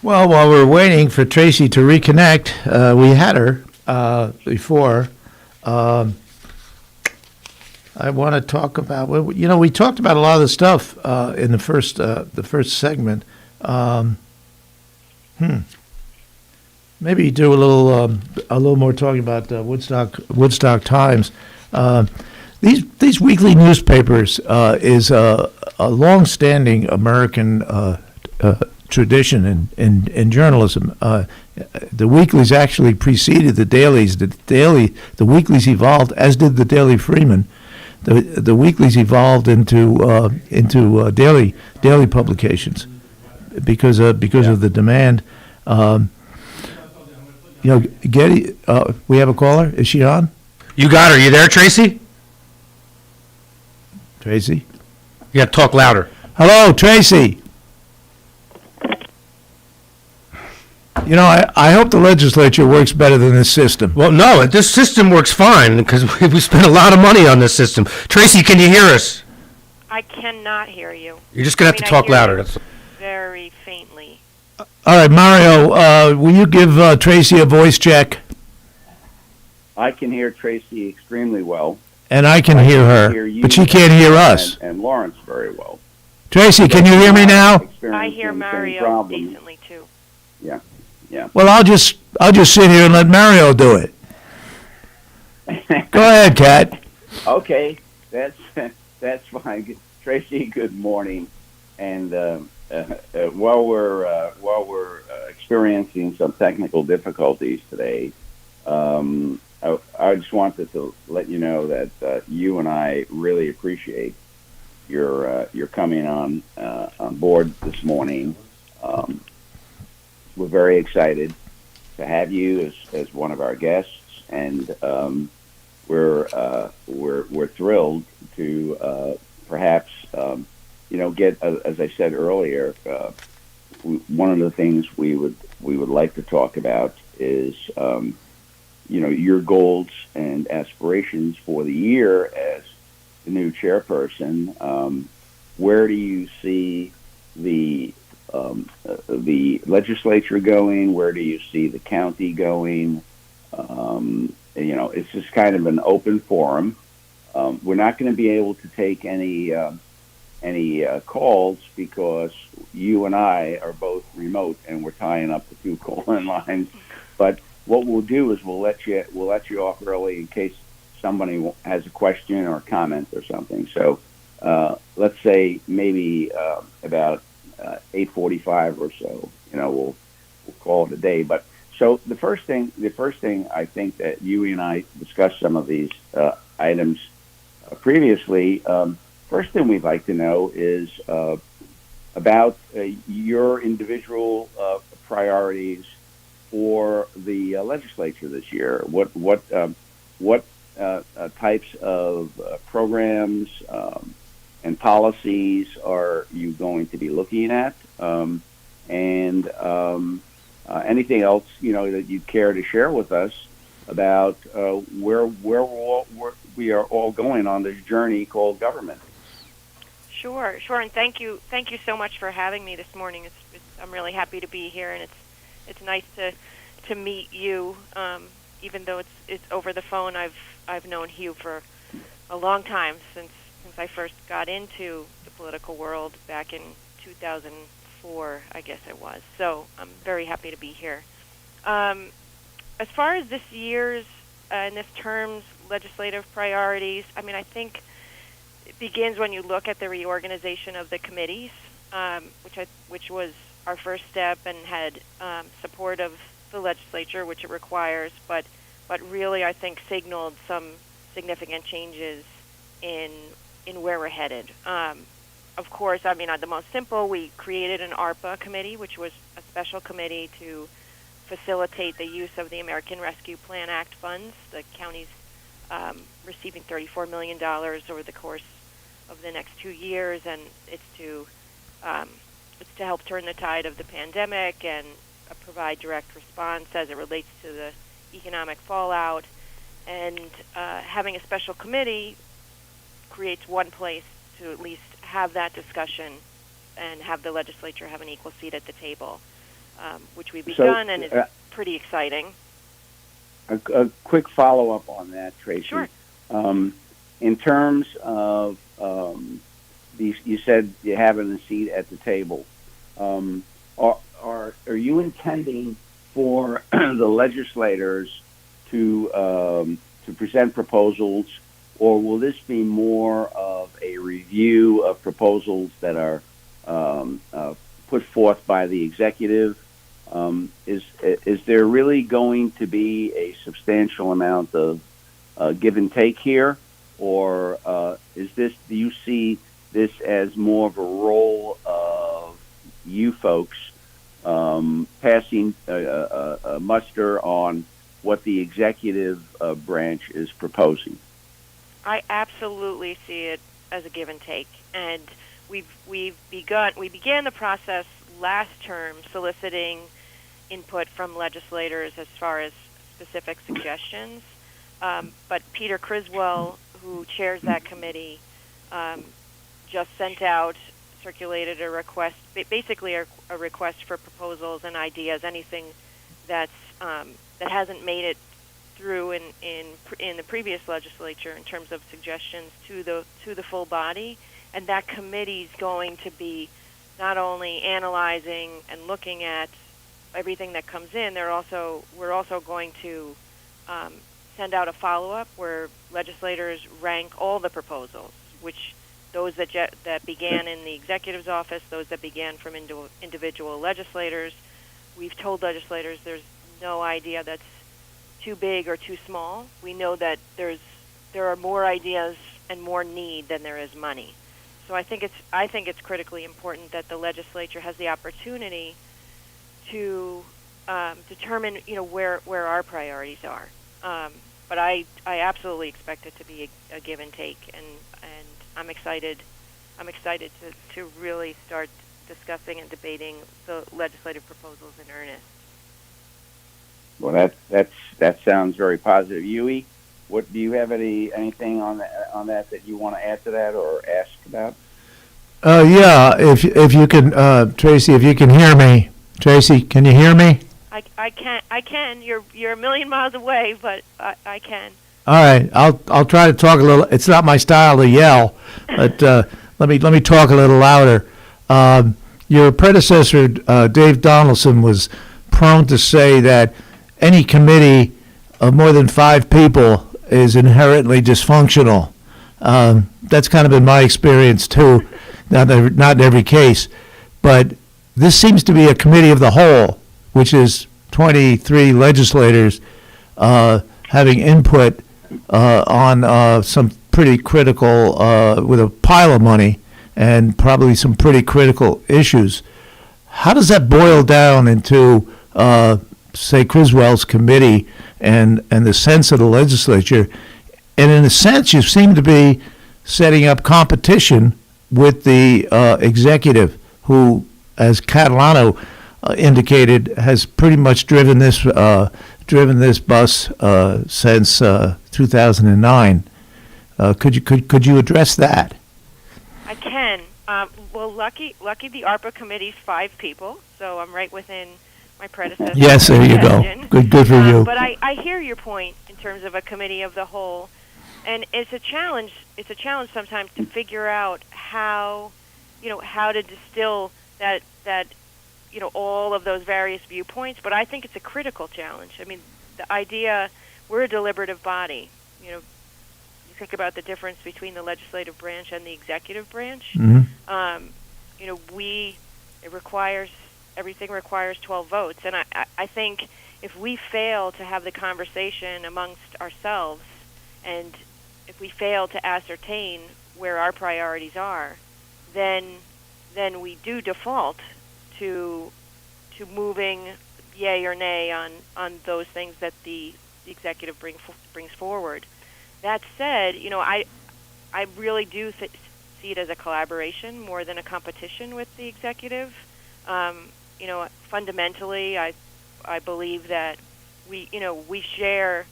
Well, while we're waiting for Tracy to reconnect, we had her, before. I want to talk about, we talked about a lot of the stuff in the first segment. Maybe do a little more talking about Woodstock Times. These weekly newspapers is a long-standing American tradition in journalism. The weeklies actually preceded the dailies. The weeklies evolved, as did the Daily Freeman. The weeklies evolved into daily publications because of the demand. Getty. We have a caller. Is she on? You got her. You there, Tracy? Tracy? You got to talk louder. Hello, Tracy. I hope the legislature works better than this system. Well, no, this system works fine because we spent a lot of money on this system. Tracy, can you hear us? I cannot hear you. You're just going to have to talk louder. Very faintly. All right, Mario, will you give Tracy a voice check? I can hear Tracy extremely well. And I can hear her, but she can't hear us. And Lawrence very well. Tracy, can you hear me now? I hear Mario decently too. Yeah. Well, I'll just sit here and let Mario do it. Go ahead, Kat. Okay, that's fine. Tracy, good morning. And while we're experiencing some technical difficulties today, I just wanted to let you know that you and I really appreciate your coming on board this morning. We're very excited to have you as one of our guests, and we're thrilled to perhaps get, as I said earlier, one of the things we would like to talk about is your goals and aspirations for the year as the new chairperson. Where do you see the legislature going? Where do you see the county going? It's just kind of an open forum. We're not going to be able to take any calls because you and I are both remote and we're tying up the two call-in lines. But what we'll do is we'll let you off early in case somebody has a question or a comment or something. So let's say maybe about 8:45 or so. We'll call it a day. But so the first thing I think that you and I discussed some of these items previously. First thing we'd like to know is about your individual priorities for the legislature this year. What types of programs and policies are you going to be looking at, and anything else that you care to share with us about where we are all going on this journey called government. Sure, and thank you so much for having me this morning. I'm really happy to be here, and it's nice to meet you, even though it's over the phone. I've known Hugh for a long time, since I first got into the political world back in 2004, I guess it was. So I'm very happy to be here. As far as this year's and this term's legislative priorities, I think it begins when you look at the reorganization of the committees, which was our first step and had support of the legislature, which it requires, but really I think signaled some significant changes in where we're headed. Of course, on the most simple, we created an ARPA committee, which was a special committee to facilitate the use of the American Rescue Plan Act funds. The county's receiving $34 million over the course of the next 2 years, and it's to help turn the tide of the pandemic and provide direct response as it relates to the economic fallout. And having a special committee creates one place to at least have that discussion and have the legislature have an equal seat at the table, which we've begun, and it's pretty exciting. a quick follow-up on that, Tracy. Sure. In terms of you said you having a seat at the table. Are you intending for the legislators to present proposals, or will this be more of a review of proposals that are put forth by the executive? Is there really going to be a substantial amount of give and take here, or do you see this as more of a role of you folks passing a muster on what the executive branch is proposing? I absolutely see it as a give and take, and we began the process last term soliciting input from legislators as far as specific suggestions. But Peter Criswell, who chairs that committee, just circulated a request, basically a request for proposals and ideas, anything that hasn't made it through in the previous legislature in terms of suggestions to the full body, and that committee's going to be not only analyzing and looking at everything that comes in. We're also going to send out a follow-up where legislators rank all the proposals, which those that began in the executive's office, those that began from individual legislators. We've told legislators there's no idea that's too big or too small. We know that there are more ideas and more need than there is money. So I think it's critically important that the legislature has the opportunity to determine where our priorities are. But I absolutely expect it to be a give and take, and I'm excited to really start discussing and debating the legislative proposals in earnest. Well, that sounds very positive. Yui, what do you have anything on that you want to add to that or ask about? Yeah, if you can, Tracy, if you can hear me. Tracy, can you hear me? I can. You're a million miles away, but I can. All right, I'll try to talk a little. It's not my style to yell, but let me talk a little louder. Your predecessor, Dave Donaldson, was prone to say that any committee of more than 5 people is inherently dysfunctional. That's kind of been my experience too. Not in every case, but this seems to be a committee of the whole, which is 23 legislators having input on some pretty critical, with a pile of money and probably some pretty critical issues. How does that boil down into, say, Criswell's committee and the sense of the legislature? And in a sense, you seem to be setting up competition with the executive, who, as Catalano indicated, has pretty much driven this bus since 2009. Could you address that? I can. Well, lucky the ARPA committee's 5 people, so I'm right within my predecessor. Yes, there you go. Good for you. But I hear your point in terms of a committee of the whole, and it's a challenge. It's a challenge sometimes to figure out how to distill that all of those various viewpoints. But I think it's a critical challenge. I mean, the idea, we're a deliberative body. You think about the difference between the legislative branch and the executive branch. Mm-hmm. Everything requires 12 votes, and I think if we fail to have the conversation amongst ourselves, and if we fail to ascertain where our priorities are, then we do default to moving yay or nay on those things that the executive brings forward. That said, I really do see it as a collaboration more than a competition with the executive. Fundamentally, I believe that we share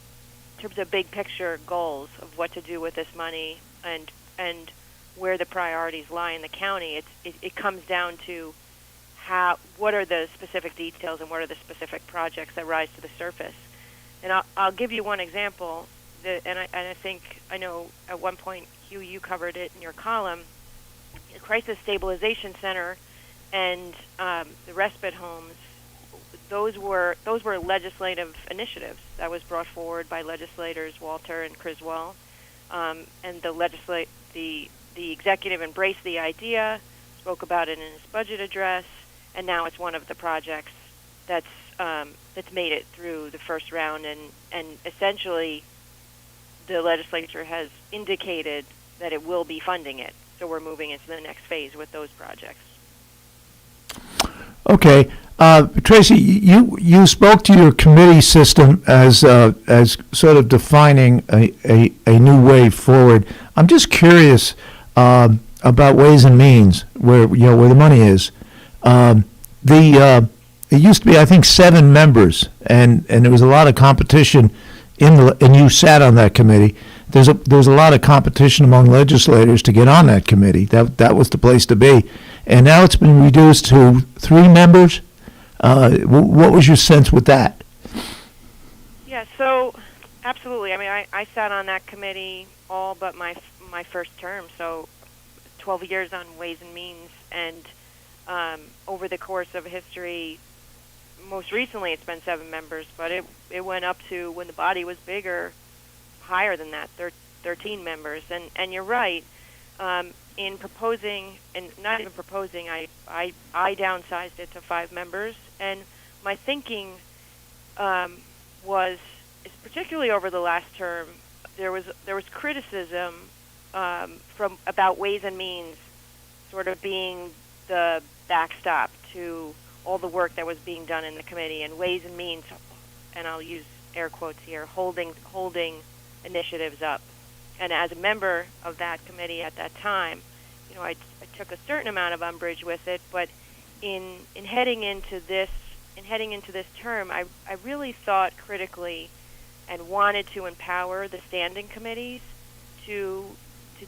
in terms of big picture goals of what to do with this money and where the priorities lie in the county. It comes down to what are the specific details and what are the specific projects that rise to the surface. And I'll give you one example, and I think I know at one point, Hugh, you covered it in your column. The Crisis Stabilization Center and the Respite Homes, those were legislative initiatives that was brought forward by legislators Walter and Criswell, and the executive embraced the idea, spoke about it in his budget address, and now it's one of the projects that's made it through the first round, and essentially the legislature has indicated that it will be funding it. So we're moving into the next phase with those projects. Okay, Tracy, you spoke to your committee system as sort of defining a new way forward. I'm just curious about Ways and Means, where the money is. It used to be, I think, 7 members, and there was a lot of competition and you sat on that committee. There was a lot of competition among legislators to get on that committee. That was the place to be. And now it's been reduced to 3 members. What was your sense with that? Yeah, so absolutely. I mean, I sat on that committee all but my first term, so 12 years on Ways and Means, and over the course of history, most recently it's been 7 members, but it went up to, when the body was bigger, higher than that, 13 members. And you're right, in proposing, and not even proposing, I downsized it to 5 members, and my thinking was, particularly over the last term, there was criticism about Ways and Means sort of being the backstop to all the work that was being done in the committee, and Ways and Means, and I'll use air quotes here, holding initiatives up. And as a member of that committee at that time, I took a certain amount of umbrage with it, but in heading into this term, I really thought critically and wanted to empower the standing committees to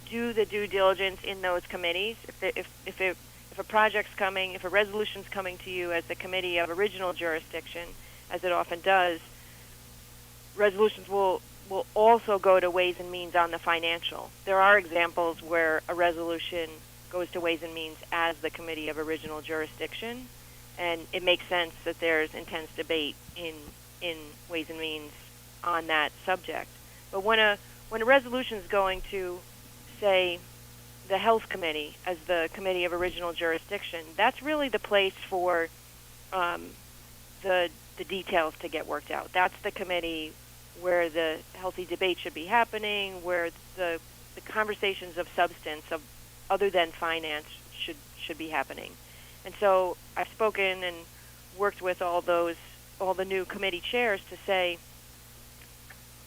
do the due diligence in those committees. If a project's coming, if a resolution's coming to you as the committee of original jurisdiction, as it often does, resolutions will also go to Ways and Means on the financial. There are examples where a resolution goes to Ways and Means as the committee of original jurisdiction, and it makes sense that there's intense debate in Ways and Means on that subject. But when a resolution is going to, say, the Health Committee as the committee of original jurisdiction, that's really the place for the details to get worked out. That's the committee where the healthy debate should be happening, where the conversations of substance, of other than finance, should be happening. And so I've spoken and worked with all the new committee chairs to say,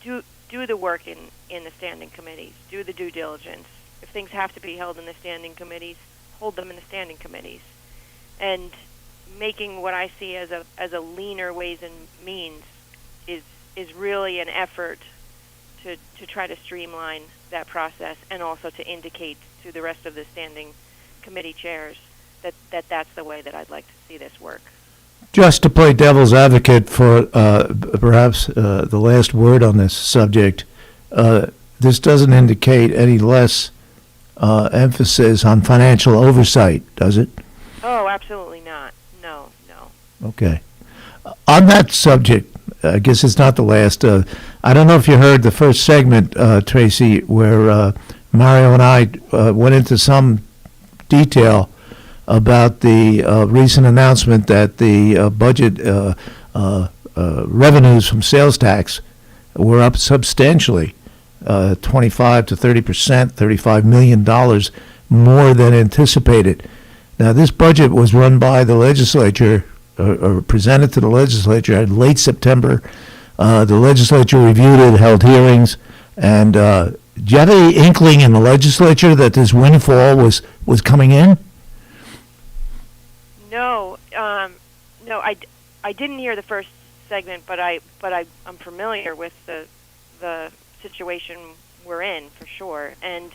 do the work in the standing committees, do the due diligence. If things have to be held in the standing committees, hold them in the standing committees, and making what I see as a leaner Ways and Means is really an effort to try to streamline that process, and also to indicate to the rest of the standing committee chairs that that's the way that I'd like to see this work. Just to play devil's advocate for perhaps the last word on this subject, this doesn't indicate any less emphasis on financial oversight, does it? Oh, absolutely not. No. Okay. On that subject, I guess it's not the last. I don't know if you heard the first segment, Tracy, where Mario and I went into some detail about the recent announcement that the budget revenues from sales tax were up substantially, 25 to 30%, $35 million more than anticipated. Now, this budget was run by the legislature, or presented to the legislature in late September. The legislature reviewed it, held hearings, and do you have any inkling in the legislature that this windfall was coming in? No, I didn't hear the first segment, but I'm familiar with the situation we're in, for sure. And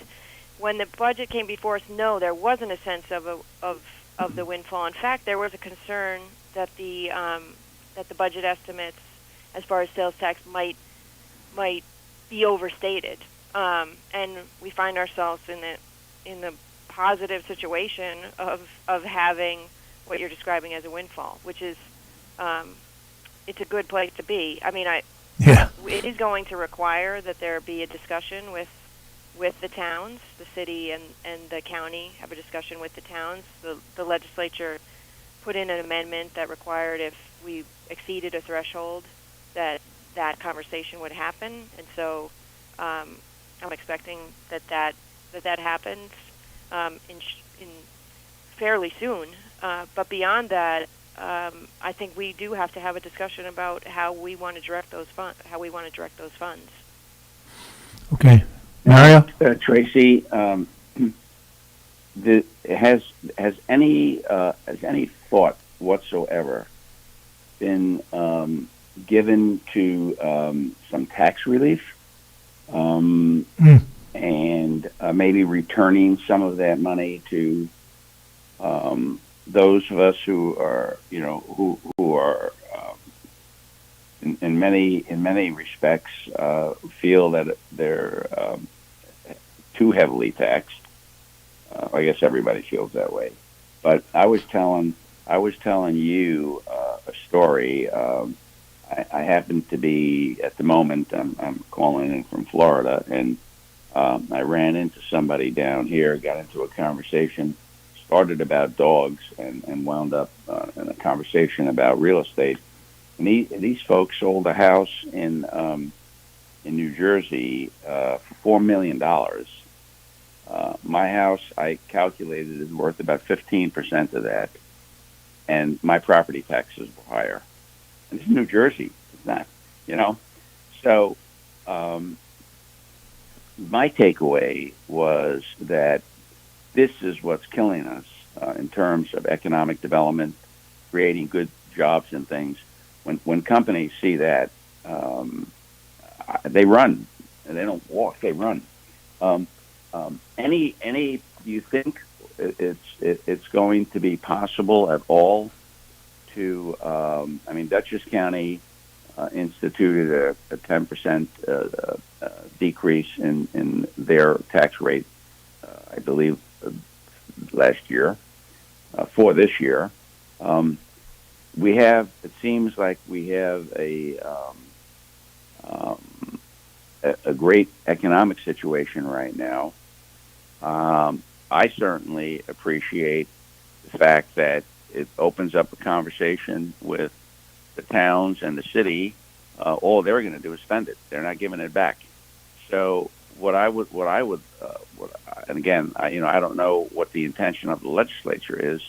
when the budget came before us, no, there wasn't a sense of the windfall. In fact, there was a concern that the budget estimates as far as sales tax might be overstated, and we find ourselves in the positive situation of having what you're describing as a windfall, which is it's a good place to be. I mean, it is going to require that there be a discussion with the towns, the city and the county have a discussion with the towns. The legislature put in an amendment that required if we exceeded a threshold that conversation would happen, and so I'm expecting that happens in fairly soon. But beyond that, I think we do have to have a discussion about how we want to direct those funds. Okay, Mario. Tracy, has any thought whatsoever been given to some tax relief, and maybe returning some of that money to those of us who are, who are in many respects feel that they're too heavily taxed. I guess everybody feels that way. But I was telling you a story. I happen to be at the moment. I'm calling in from Florida, and I ran into somebody down here. Got into a conversation, started about dogs, and wound up in a conversation about real estate. And these folks sold a house in New Jersey for $4 million. My house, I calculated, is worth about 15% of that, and my property taxes were higher. And this is New Jersey. It's not, So my takeaway was that this is what's killing us in terms of economic development, creating good jobs and things. When companies see that, they run, and they don't walk; they run. Do you think it's going to be possible at all to? Dutchess County instituted a 10% decrease in their tax rate, I believe, last year. For this year, it seems like we have a great economic situation right now. I certainly appreciate the fact that it opens up a conversation with the towns and the city. All they're going to do is spend it. They're not giving it back. So and again, I don't know what the intention of the legislature is,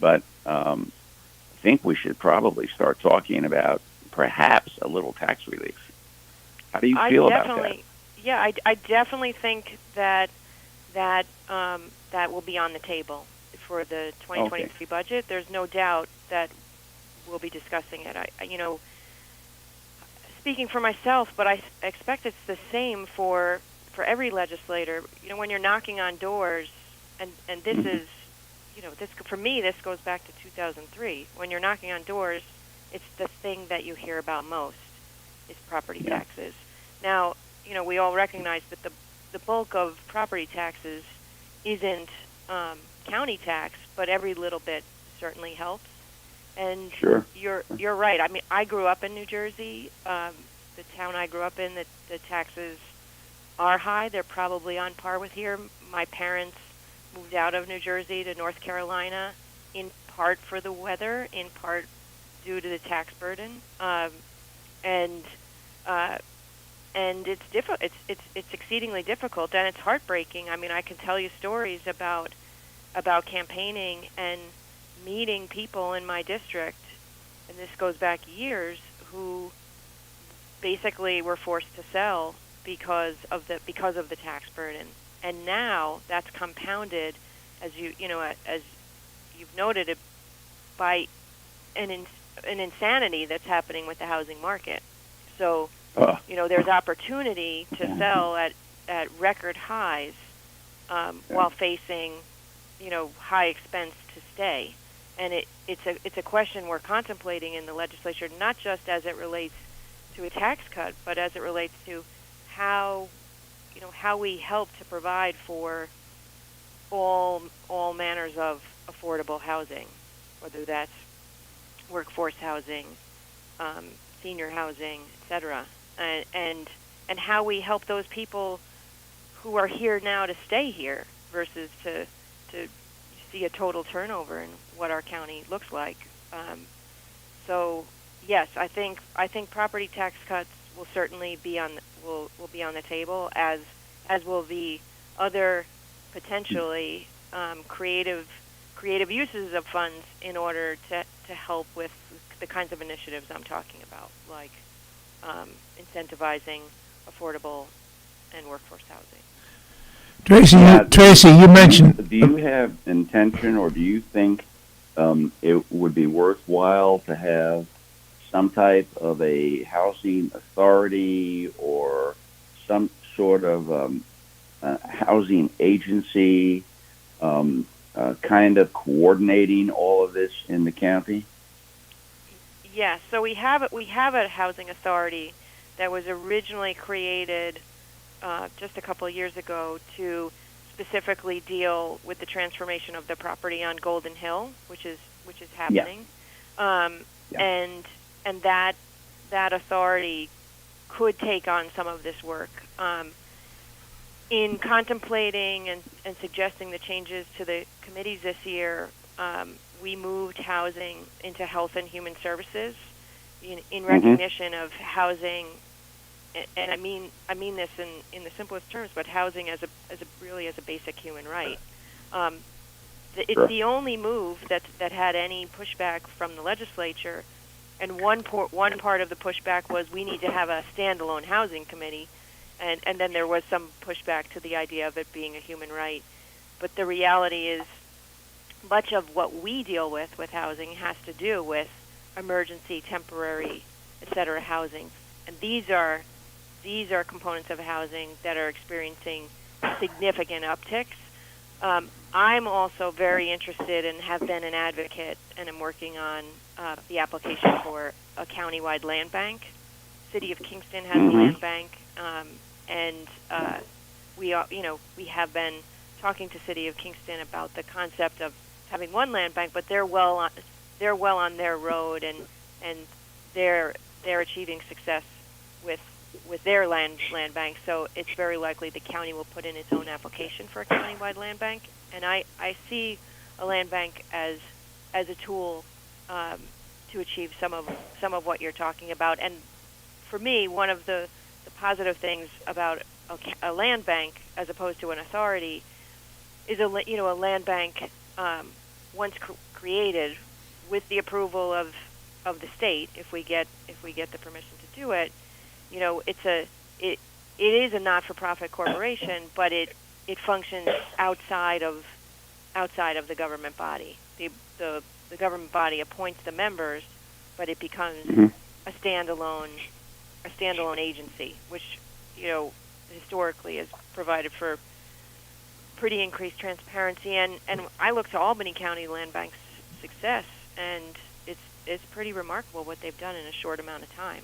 but I think we should probably start talking about perhaps a little tax relief. How do you feel about that? Yeah, I definitely think that will be on the table for the 2023 budget. There's no doubt that we'll be discussing it. Speaking for myself, but I expect it's the same for every legislator. When you're knocking on doors, and this is, this for me, this goes back to 2003. When you're knocking on doors, it's the thing that you hear about most is property taxes. Now, we all recognize that the bulk of property taxes isn't county tax, but every little bit certainly helps. And sure. You're right. I mean, I grew up in New Jersey. The town I grew up in, the taxes are high. They're probably on par with here. My parents moved out of New Jersey to North Carolina, in part for the weather, in part due to the tax burden, and it's it's exceedingly difficult, and it's heartbreaking. I mean, I can tell you stories about campaigning and meeting people in my district, and this goes back years, who basically were forced to sell because of the tax burden. And now that's compounded, as you've noted, by an insanity that's happening with the housing market. So, there's opportunity to sell at record highs while facing, high expense to stay. And it's a question we're contemplating in the legislature, not just as it relates a tax cut, but as it relates to how we help to provide for all manners of affordable housing, whether that's workforce housing, senior housing, etc., and how we help those people who are here now to stay here versus to see a total turnover in what our county looks like. So yes, I think property tax cuts will certainly be on the table, as will the other potentially creative uses of funds in order to help with the kinds of initiatives I'm talking about, like incentivizing affordable and workforce housing. Tracy, you mentioned. Do you have intention, or do you think it would be worthwhile to have some type of a housing authority or some sort of housing agency kind of coordinating all of this in the county? Yes, so we have a housing authority that was originally created just a couple of years ago to specifically deal with the transformation of the property on Golden Hill, which is happening. And that authority could take on some of this work. In contemplating and suggesting the changes to the committees this year, we moved housing into Health and Human Services in recognition of housing, and I mean this in the simplest terms, but housing as a basic human right. It's the only move that had any pushback from the legislature, and one part of the pushback was we need to have a standalone housing committee, and then there was some pushback to the idea of it being a human right. But the reality is, much of what we deal with housing has to do with emergency, temporary, etc. housing, and these are components of housing that are experiencing significant upticks. I'm also very interested and have been an advocate, and I'm working on the application for a countywide land bank. City of Kingston has a land bank, and we have been talking to City of Kingston about the concept of having one land bank, but they're well on their road, and they're achieving success with their land bank. So it's very likely the county will put in its own application for a countywide land bank, and I see a land bank as a tool to achieve some of what you're talking about. And for me, one of the positive things about a land bank as opposed to an authority is a land bank once created with the approval of the state, if we get the permission to do it. It is a not-for-profit corporation, but it functions outside of the government body. The government body appoints the members, but it becomes a standalone agency, which historically has provided for pretty increased transparency. And I look to Albany County Land Bank's success, and it's pretty remarkable what they've done in a short amount of time.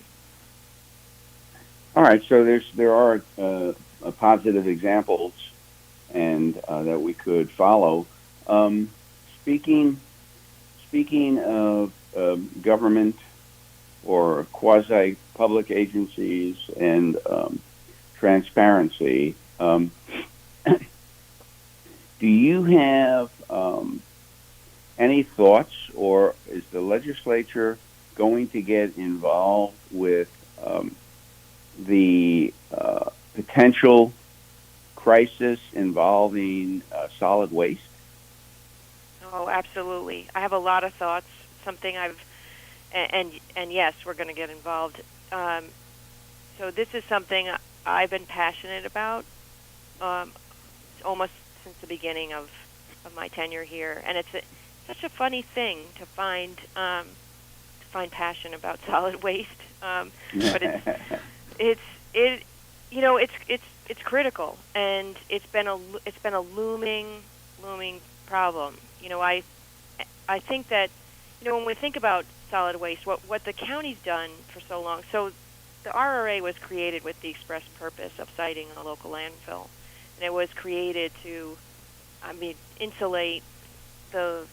All right, so there are positive examples, and that we could follow. Speaking of government or quasi-public agencies and transparency, do you have any thoughts, or is the legislature going to get involved with the potential crisis involving solid waste? Oh, absolutely. I have a lot of thoughts. Something and yes, we're going to get involved. So this is something I've been passionate about almost since the beginning of my tenure here, and it's such a funny thing to find passion about solid waste, but it's critical, and it's been a looming problem. I think that when we think about solid waste, what the county's done for so long. So the RRA was created with the express purpose of siting a local landfill, and it was created to, insulate the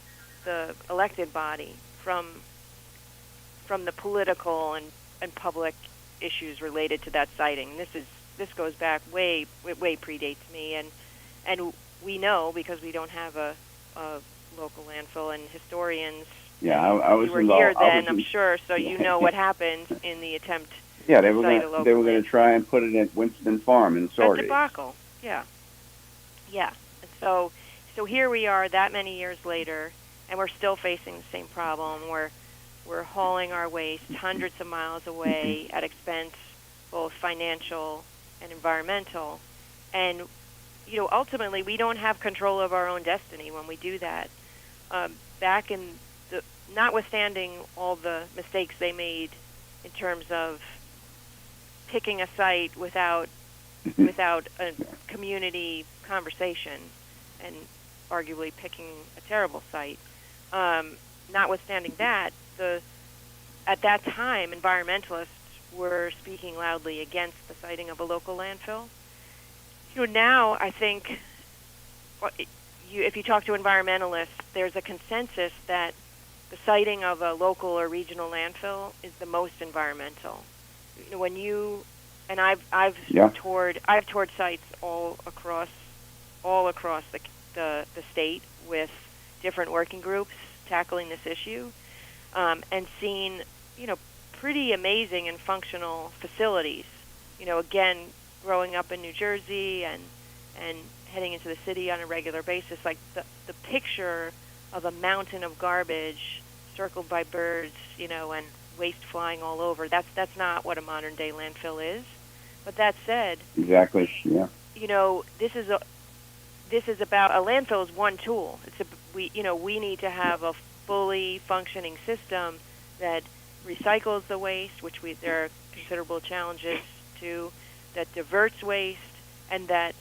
elected body from the political and public issues related to that siting. This goes back way predates me, and we know because we don't have a local landfill, and historians. Yeah, I was you were involved. here then, I'm sure, so you know what happened in the attempt. Yeah, they were to cite a local going to try and put it at Winston Farm in a Sardis. debacle. Yeah. And so here we are, that many years later, and we're still facing the same problem. We're hauling our waste hundreds of miles away at expense, both financial and environmental, and ultimately we don't have control of our own destiny when we do that. Back in notwithstanding all the mistakes they made in terms of picking a site without a community conversation and arguably picking a terrible site. Notwithstanding that, at that time, environmentalists were speaking loudly against the siting of a local landfill. Now I think if you talk to environmentalists, there's a consensus that the siting of a local or regional landfill is the most environmental. When you and I've toured sites all across the state with different working groups tackling this issue, and seen pretty amazing and functional facilities. Again, growing up in New Jersey and heading into the city on a regular basis, like the picture of a mountain of garbage circled by birds, and waste flying all over. That's not what a modern day landfill is. But that said, exactly, yeah. This is about a landfill is one tool. We need to have a fully functioning system that recycles the waste, which there are considerable challenges to, that diverts waste, and that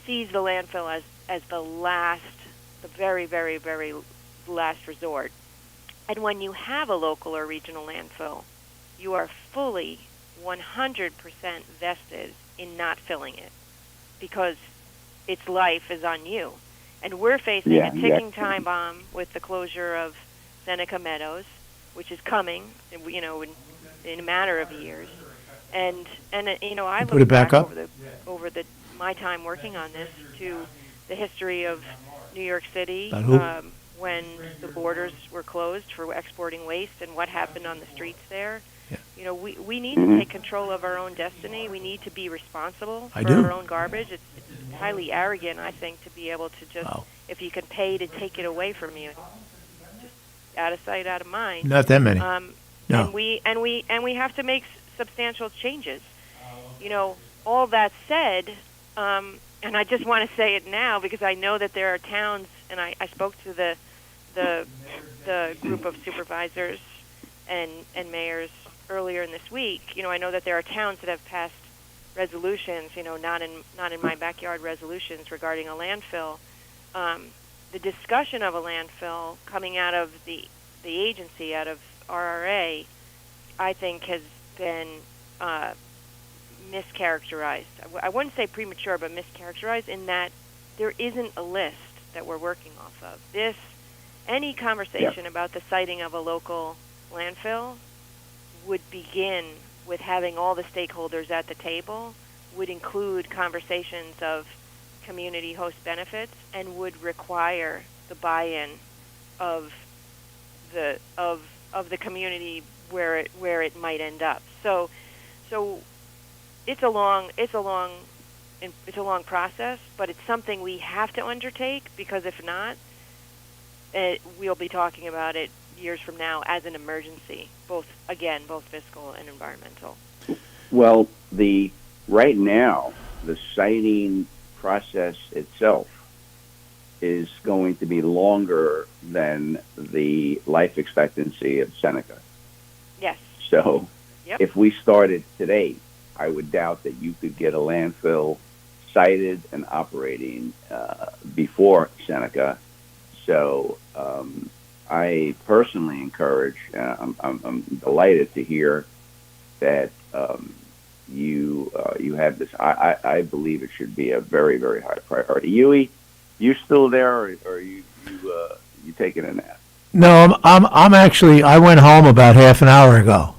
sees the landfill as the very, very, very last resort. And when you have a local or regional landfill, you are fully 100% vested in not filling it because its life is on you. And we're facing a ticking time bomb with the closure of Seneca Meadows, which is coming, in a matter of years. And I look back over my time working on this to the history of New York City when the borders were closed for exporting waste and what happened on the streets there. Yeah. We need to take control of our own destiny. We need to be responsible for our own garbage. It's highly arrogant, I think, to be able to just, if you can pay to take it away from you, just out of sight, out of mind. Not that many. No. And we have to make substantial changes. All that said, and I just want to say it now because I know that there are towns, and I spoke to the group of supervisors and mayors earlier in this week. I know that there are towns that have passed resolutions, not in my backyard resolutions regarding a landfill. The discussion of a landfill coming out of the agency, out of RRA, I think has been mischaracterized. I wouldn't say premature, but mischaracterized in that there isn't a list that we're working off of. Any conversation about the siting of a local landfill would begin with having all the stakeholders at the table, would include conversations of community host benefits, and would require the buy-in of the community where it might end up. So it's a long process, but it's something we have to undertake because if not, we'll be talking about it years from now as an emergency, both fiscal and environmental. Well, right now, the siting process itself is going to be longer than the life expectancy of Seneca. Yes. So if we started today, I would doubt that you could get a landfill sited and operating before Seneca. So I personally encourage, I'm delighted to hear that you have this. I believe it should be a very, very high priority. Yui, you still there, or are you taking a nap? No, I'm actually. I went home about half an hour ago.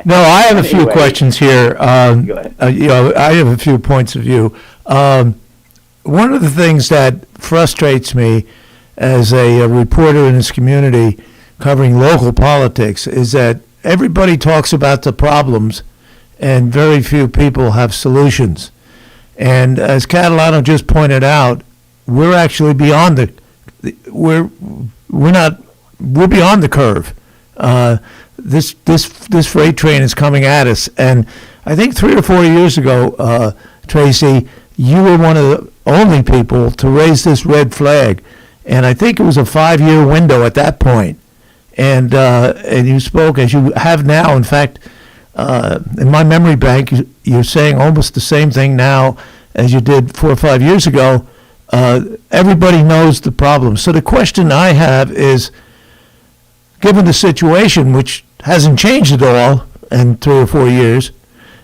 No, I have a few questions here. Go ahead. I have a few points of view. One of the things that frustrates me as a reporter in this community covering local politics is that everybody talks about the problems and very few people have solutions. And as Catalano just pointed out, we're actually beyond we're beyond the curve. This freight train is coming at us, and I think 3 or 4 years ago, Tracy, you were one of the only people to raise this red flag, and I think it was a 5-year window at that point. And you spoke as you have now. In fact, in my memory bank, you're saying almost the same thing now as you did 4 or 5 years ago. Everybody knows the problem. So the question I have is, given the situation, which hasn't changed at all in 3 or 4 years,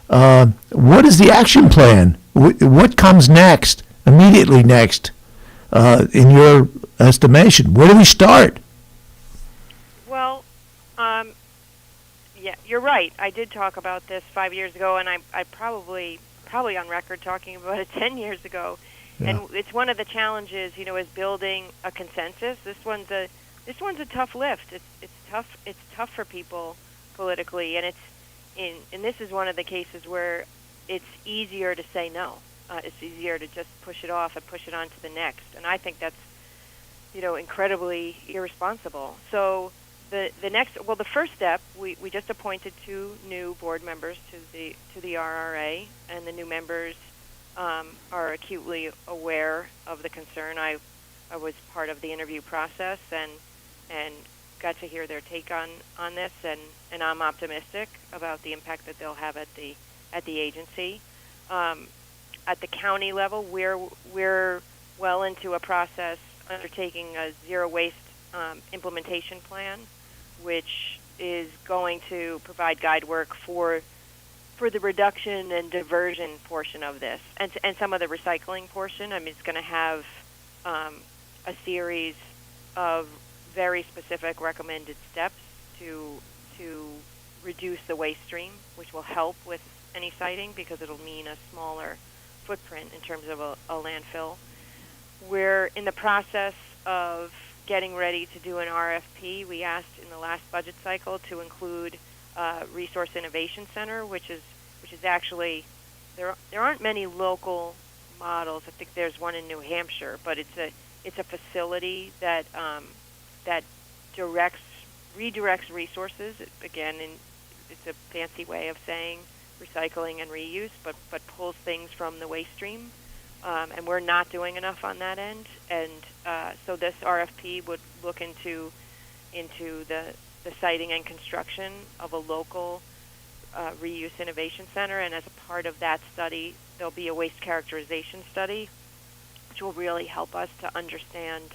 what is the action plan? What comes next, immediately next, in your estimation? Where do we start? Well, yeah, you're right. I did talk about this 5 years ago, and I probably on record talking about it 10 years ago. Yeah. And it's one of the challenges, is building a consensus. This one's a tough lift. It's tough. It's tough for people politically, and and this is one of the cases where it's easier to say no. It's easier to just push it off and push it on to the next. And I think that's, incredibly irresponsible. So the first step, we just appointed 2 new board members to the RRA, and the new members are acutely aware of the concern. I was part of the interview process and got to hear their take on this, and I'm optimistic about the impact that they'll have at the agency. At the county level, we're well into a process undertaking a zero waste implementation plan, which is going to provide guide work for the reduction and diversion portion of this, and some of the recycling portion. I mean, it's going to have a series of very specific recommended steps to reduce the waste stream, which will help with any siting because it'll mean a smaller footprint in terms of a landfill. We're in the process of getting ready to do an RFP. We asked in the last budget cycle to include Resource Innovation Center, which is actually there aren't many local models. I think there's one in New Hampshire, but it's a facility that redirects resources. It's a fancy way of saying recycling and reuse, but pulls things from the waste stream. And we're not doing enough on that end. And so this RFP would look into the siting and construction of a local reuse innovation center. And as a part of that study, there'll be a waste characterization study, which will really help us to understand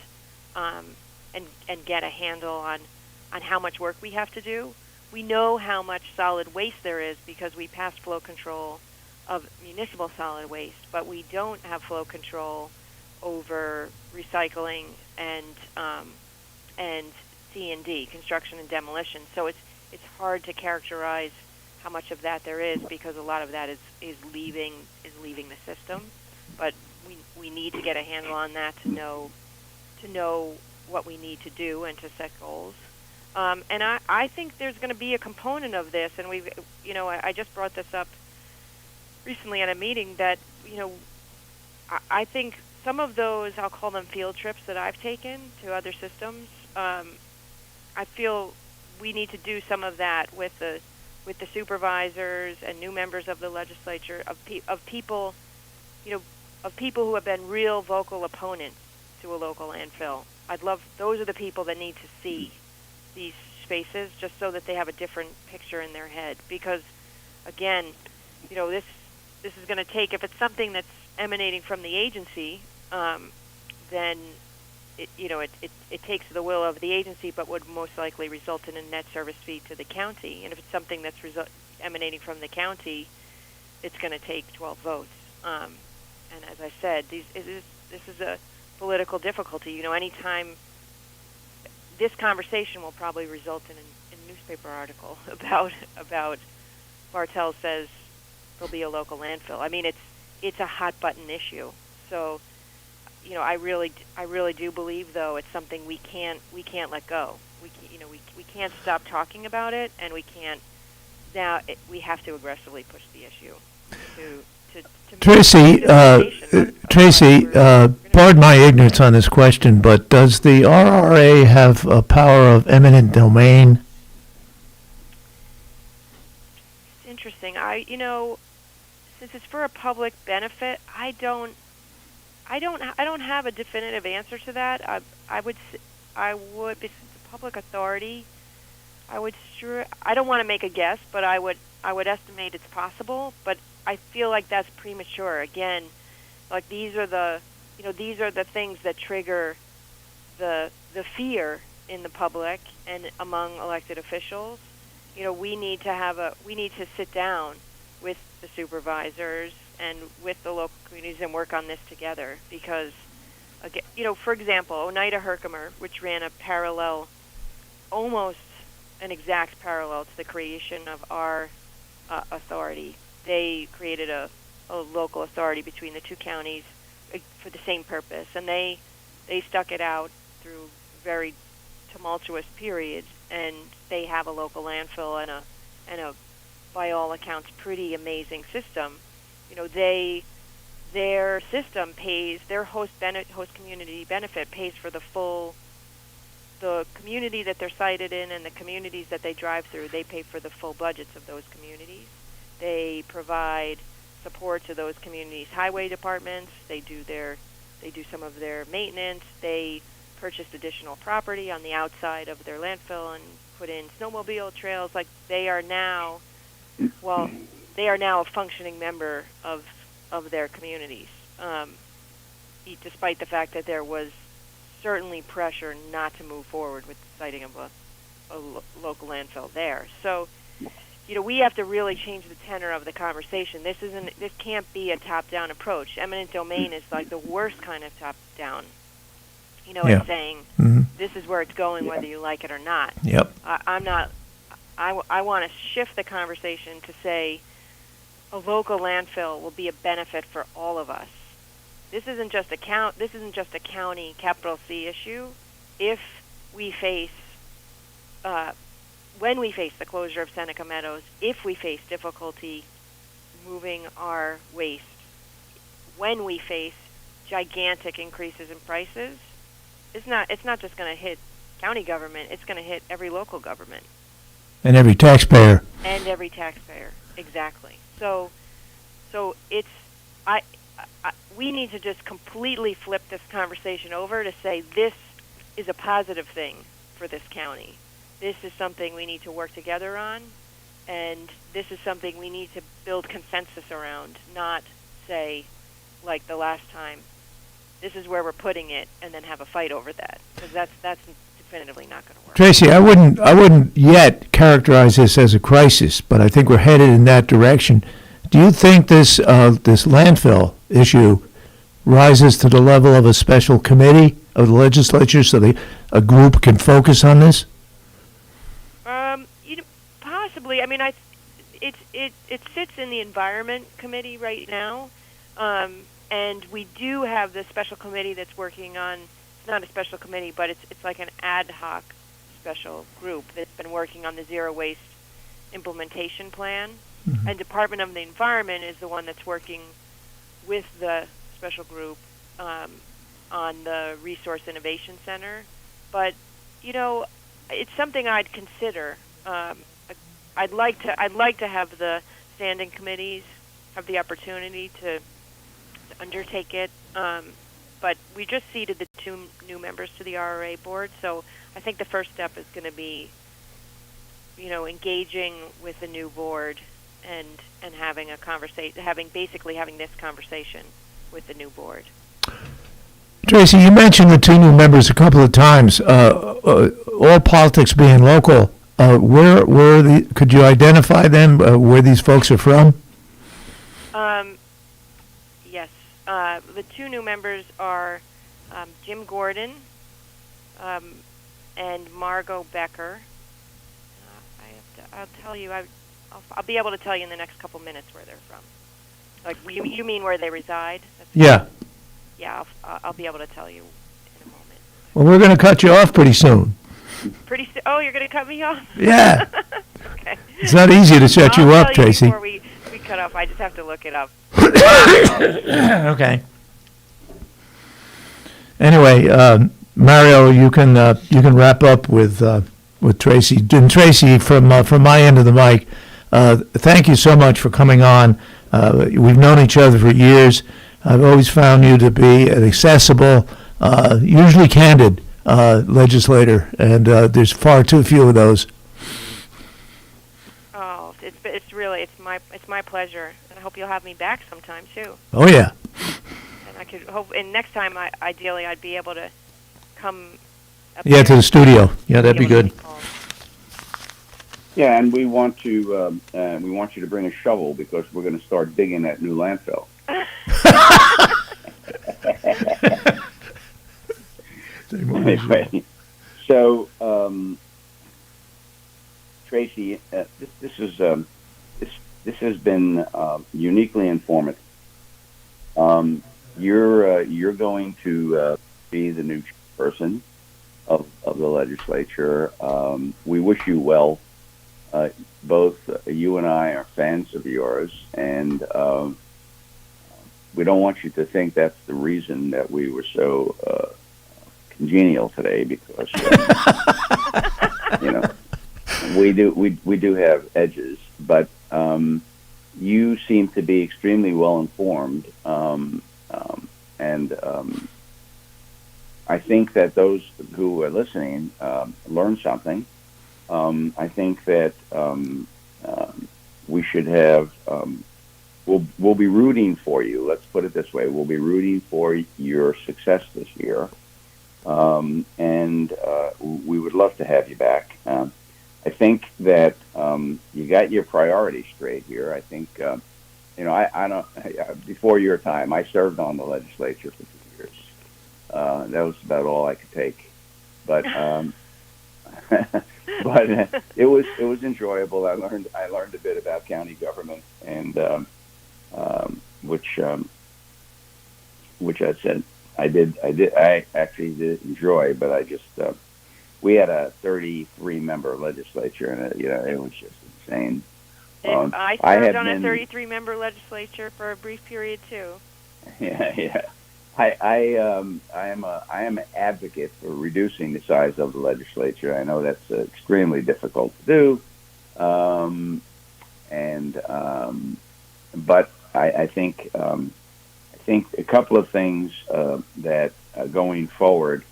and get a handle on how much work we have to do. We know how much solid waste there is because we passed flow control of municipal solid waste, but we don't have flow control over recycling and C&D, construction and demolition. So it's hard to characterize how much of that there is because a lot of that is leaving the system. But we need to get a handle on that to know what we need to do and to set goals. And I think there's going to be a component of this, and I just brought this up recently at a meeting that, I think some of those, I'll call them field trips that I've taken to other systems, I feel we need to do some of that with the supervisors and new members of the legislature, of people who have been real vocal opponents to a local landfill. Those are the people that need to see these spaces just so that they have a different picture in their head. Because, again, this is going to take, if it's something that's emanating from the agency, then it takes the will of the agency, but would most likely result in a net service fee to the county. And if it's something that's emanating from the county, it's going to take 12 votes. And as I said, this is a political difficulty. Anytime this conversation will probably result in a newspaper article about Bartell says there'll be a local landfill. I mean, it's a hot button issue. So, I really do believe, though, it's something we can't let go. We can't stop talking about it, and we have to aggressively push the issue to Tracy, pardon my ignorance on this question, but does the RRA have a power of eminent domain? It's interesting. Since it's for a public benefit, I don't have a definitive answer to that. I would, if it's a public authority, I don't want to make a guess, but I would estimate it's possible, but I feel like that's premature. Again, like these are the things that trigger the fear in the public and among elected officials. We need to sit down with the supervisors and with the local communities and work on this together, because again, for example, Oneida Herkimer, which ran a parallel, almost an exact parallel to the creation of our authority. They created a local authority between the two counties for the same purpose, and they stuck it out through very tumultuous periods, and they have a local landfill and a by all accounts pretty amazing system. Their system pays, their host community benefit pays for the community that they're sited in and the communities that they drive through. They pay for the full budgets of those communities. They provide support to those communities' highway departments. They do some of their maintenance. They purchased additional property on the outside of their landfill and put in snowmobile trails. Like they are now a functioning member of their communities, despite the fact that there was certainly pressure not to move forward with the siting of a local landfill there. So, we have to really change the tenor of the conversation. This can't be a top-down approach. Eminent domain is like the worst kind of top-down. It's saying this is where it's going, whether you like it or not. Yep. I want to shift the conversation to say a local landfill will be a benefit for all of us. This isn't just a county capital C issue. If we face when we face the closure of Seneca Meadows, if we face difficulty moving our waste, when we face gigantic increases in prices, it's not just going to hit county government, it's going to hit every local government. And every taxpayer. Exactly. So we need to just completely flip this conversation over to say this is a positive thing for this county. This is something we need to work together on, and this is something we need to build consensus around, not say, like the last time, this is where we're putting it, and then have a fight over that, because that's definitively not going to work. Tracy, I wouldn't yet characterize this as a crisis, but I think we're headed in that direction. Do you think this landfill issue rises to the level of a special committee of the legislature so a group can focus on this? Possibly. I mean, it sits in the Environment Committee right now, and we do have the special committee that's working on. It's not a special committee, but it's like an ad hoc special group that's been working on the zero waste implementation plan. Mm-hmm. And Department of the Environment is the one that's working with the special group on the Resource Innovation Center. But it's something I'd consider. I'd like to have the standing committees have the opportunity to undertake it. But we just seated the 2 new members to the RRA board, so I think the first step is going to be, engaging with the new board and having a conversation, having this conversation with the new board. Tracy, you mentioned the two new members a couple of times. All politics being local, could you identify them, where these folks are from? Yes. The two new members are Jim Gordon and Margot Becker. I'll tell you. I'll be able to tell you in the next couple minutes where they're from. Like, you mean where they reside? Yeah. Yeah, I'll be able to tell you in a moment. Well, we're going to cut you off pretty soon. Pretty soon? Oh, you're going to cut me off? Yeah. Okay. It's not easy to set you up, Tracy. Before we cut off, I just have to look it up. Okay. Anyway, Mario, you can wrap up with Tracy. And Tracy, from my end of the mic, thank you so much for coming on. We've known each other for years. I've always found you to be an accessible, usually candid legislator, and there's far too few of those. Oh, it's my pleasure, and I hope you'll have me back sometime too. Oh yeah. And I could hope, and next time, ideally, I'd be able to come. Yeah, to the studio. Yeah, that'd be good. Yeah, and we want you to bring a shovel because we're going to start digging that new landfill. Anyway, so Tracy, this has been uniquely informative. You're going to be the new person of the legislature. We wish you well. Both you and I are fans of yours, and we don't want you to think that's the reason that we were so congenial today, because we do have edges, but you seem to be extremely well informed, and I think that those who are listening learn something. I think that we should have. We'll be rooting for you. Let's put it this way: we'll be rooting for your success this year, and we would love to have you back. I think that you got your priorities straight here. I think I don't. Before your time, I served on the legislature for 2 years. That was about all I could take, but. But it was enjoyable. I learned a bit about county government, and which I said I actually did enjoy. But I just we had a 33 member legislature, and it was just insane. I served on a 33 member legislature for a brief period too. Yeah. I am an advocate for reducing the size of the legislature. I know that's extremely difficult to do, but I think a couple of things that going forward,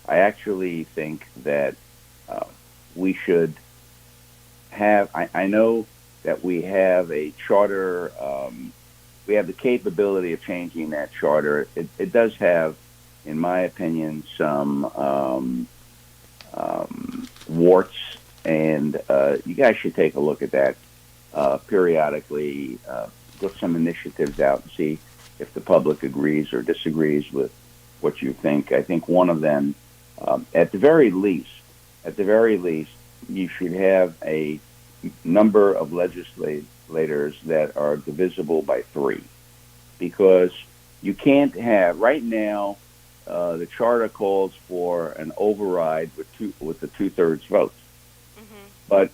I actually think that we should have. I know that we have a charter. We have the capability of changing that charter. It does have, in my opinion, some warts, and you guys should take a look at that periodically. Put some initiatives out and see if the public agrees or disagrees with what you think. I think one of them, at the very least, you should have a number of legislators that are divisible by 3, because you can't have right now. The charter calls for an override with the 2/3 vote, but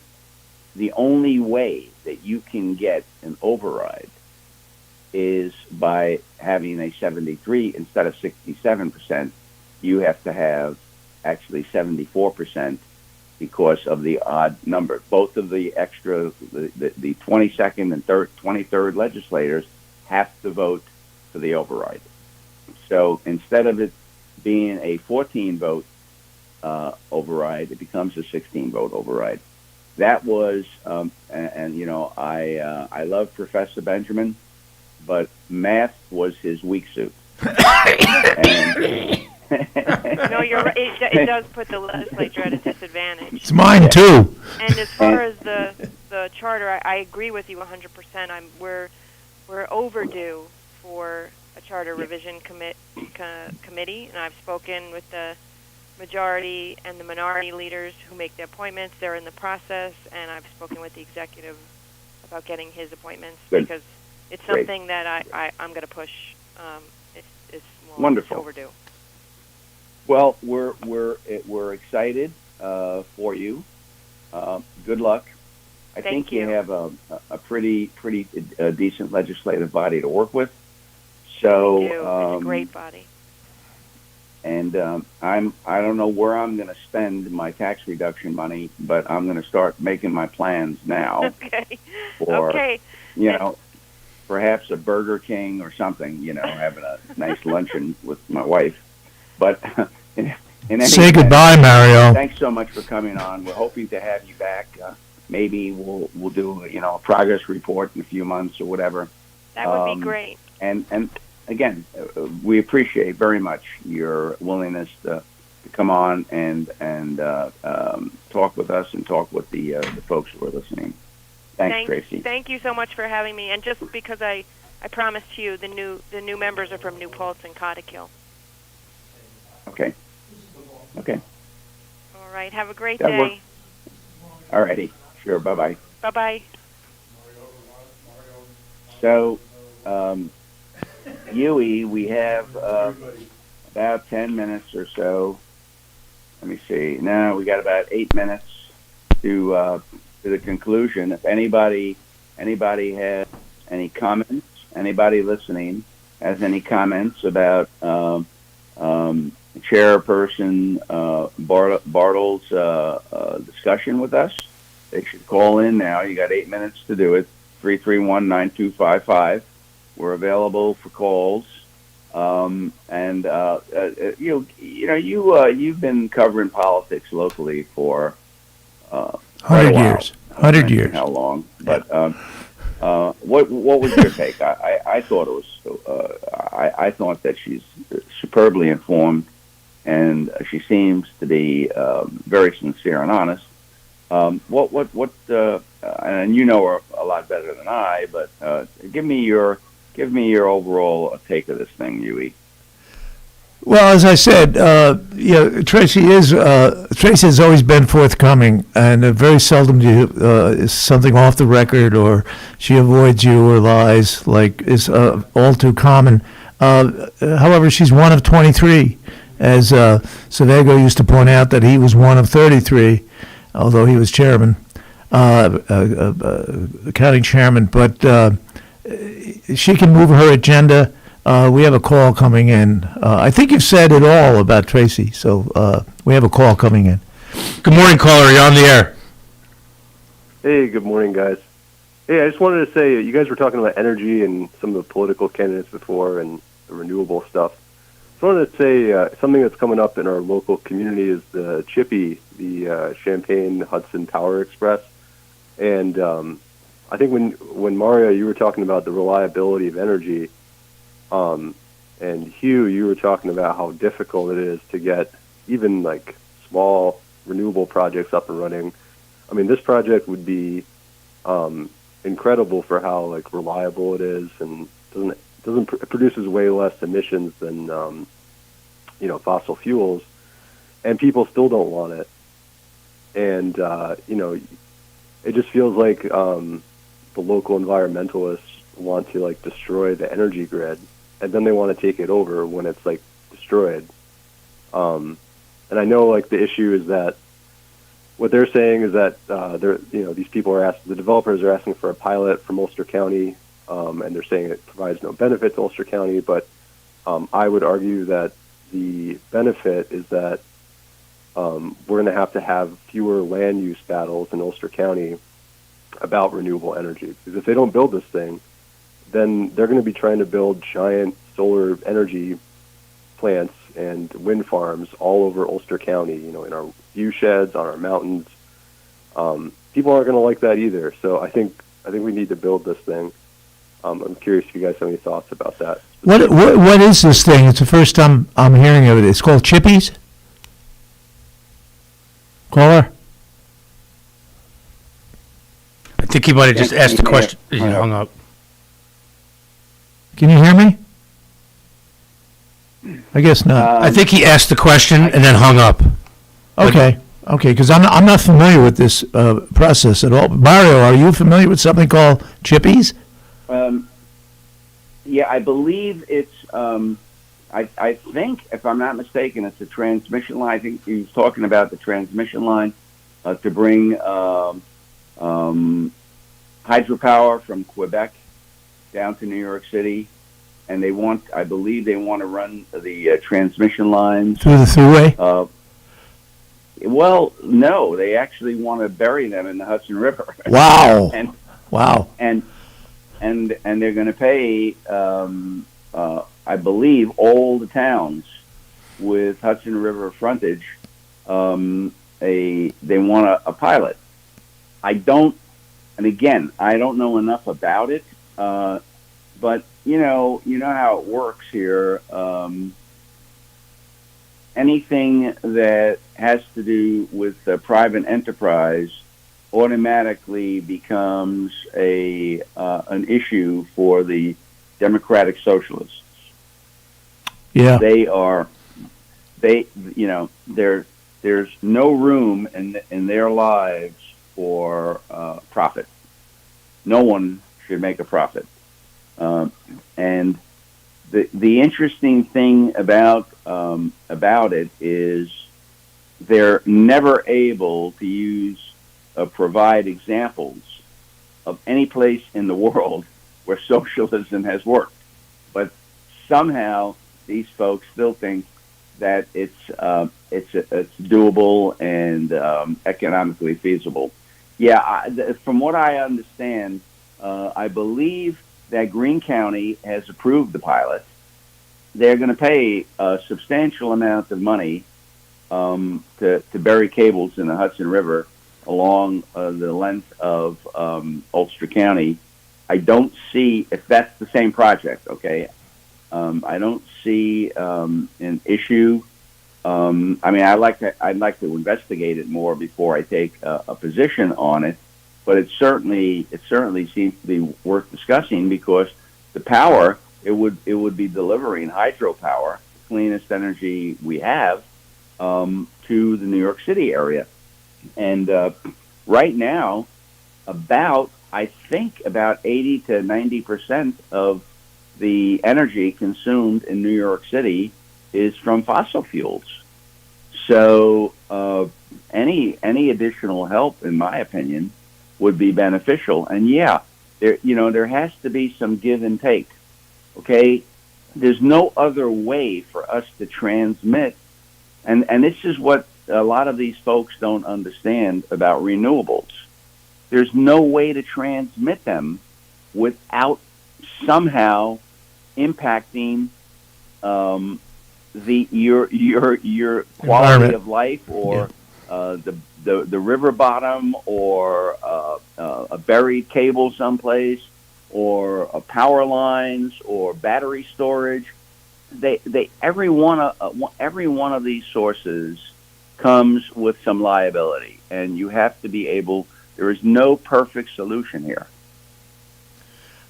the only way that you can get an override is by having a 73 instead of 67%. You have to have actually 74%. Because of the odd number. Both of the extra, the 22nd and 23rd legislators have to vote for the override. So instead of it being a 14-vote override, it becomes a 16-vote override. That was, I love Professor Benjamin, but math was his weak suit. No, you're right. It does put the legislature at a disadvantage. It's mine too. And as far as the charter, I agree with you 100%. We're overdue for a charter revision committee, and I've spoken with the majority and the minority leaders who make the appointments. They're in the process, and I've spoken with the executive about getting his appointments because it's something that I'm going to push. It's wonderful. Overdue. Well, we're excited for you. Good luck. I think you have a pretty decent legislative body to work with. So it's a great body. And I don't know where I'm going to spend my tax reduction money, but I'm going to start making my plans now. Okay. For, okay. Perhaps a Burger King or something. Having a nice luncheon with my wife. But in any say event, goodbye, Mario. Thanks so much for coming on. We're hoping to have you back. Maybe we'll do a progress report in a few months or whatever. That would be great. And again, we appreciate very much your willingness to come on and talk with us and talk with the folks who are listening. Thanks, Tracy. Thank you so much for having me. And just because I promised you the new members are from New Paltz and Cottikill. Okay. All right. Have a great day. All righty. Sure. Bye-bye. Bye-bye. So, Yui, we have about 10 minutes or so. Let me see. Now we got about 8 minutes to the conclusion. If anybody has any comments, anybody listening has any comments about Chairperson Bartle's discussion with us, they should call in now. You got 8 minutes to do it. 331-9255. We're available for calls. You've been covering politics locally for 100 years. 100 years. How long? But what was your take? I thought it was. I thought that she's superbly informed, and she seems to be very sincere and honest. And you know her a lot better than I, but give me your overall take of this thing, Yui. Well, as I said, Tracy has always been forthcoming, and very seldom is something off the record, or she avoids you or lies, like is all too common. However, she's one of 23, as Savego used to point out that he was one of 33, although he was chairman, county chairman. But she can move her agenda. We have a call coming in. I think you've said it all about Tracy, so we have a call coming in. Good morning, caller. You're on the air. Hey, good morning, guys. Hey, I just wanted to say, you guys were talking about energy and some of the political candidates before and the renewable stuff. I just wanted to say something that's coming up in our local community is the Chippy, the Champaign-Hudson Power Express. And I think when Mario, you were talking about the reliability of energy, and Hugh, you were talking about how difficult it is to get even like small renewable projects up and running. I mean, this project would be incredible for how like reliable it is, and produces way less emissions than fossil fuels, and people still don't want it. And it just feels like the local environmentalists want to like destroy the energy grid, and then they want to take it over when it's like destroyed. And I know like the issue is that what they're saying is that these people the developers are asking for a pilot from Ulster County, and they're saying it provides no benefit to Ulster County. But I would argue that the benefit is that we're going to have fewer land use battles in Ulster County about renewable energy. Because if they don't build this thing, then they're going to be trying to build giant solar energy plants and wind farms all over Ulster County, in our view sheds, on our mountains. People aren't going to like that either. So I think we need to build this thing. I'm curious if you guys have any thoughts about that. What is this thing? It's the first time I'm hearing of it. It's called chippies? Caller? I think he might have just asked the question. He hung up. Can you hear me? I guess not. I think he asked the question and then hung up. Okay, because I'm not familiar with this process at all. Mario, are you familiar with something called chippies? Yeah, I believe it's. I think, if I'm not mistaken, it's a transmission line. I think he was talking about the transmission line to bring hydropower from Quebec down to New York City, and I believe they want to run the transmission lines through the thruway. Well, no, they actually want to bury them in the Hudson River. Wow! And they're going to pay, I believe, all the towns with Hudson River frontage. They want a pilot. I don't know enough about it, but you know how it works here. Anything that has to do with private enterprise automatically becomes an issue for the Democratic Socialists. Yeah, there's no room in their lives for profit. No one should make a profit. And the interesting thing about it is they're never able to provide examples of any place in the world where socialism has worked. But somehow these folks still think that it's doable and economically feasible. Yeah, from what I understand, I believe that Greene County has approved the pilot. They're going to pay a substantial amount of money to bury cables in the Hudson River along the length of Ulster County. I don't see, if that's the same project, okay, I don't see an issue. I mean, I'd like to investigate it more before I take a position on it. But it certainly seems to be worth discussing because the power it would be delivering hydropower, the cleanest energy we have, to the New York City area. And right now, about 80 to 90% of the energy consumed in New York City is from fossil fuels. So any additional help, in my opinion, would be beneficial. And yeah, there has to be some give and take. Okay, there's no other way for us to transmit, and this is what a lot of these folks don't understand about renewables. There's no way to transmit them without somehow impacting your quality of life, or the river bottom, or a buried cable someplace, or power lines, or battery storage. Every one of these sources comes with some liability, and you have to be able. There is no perfect solution here.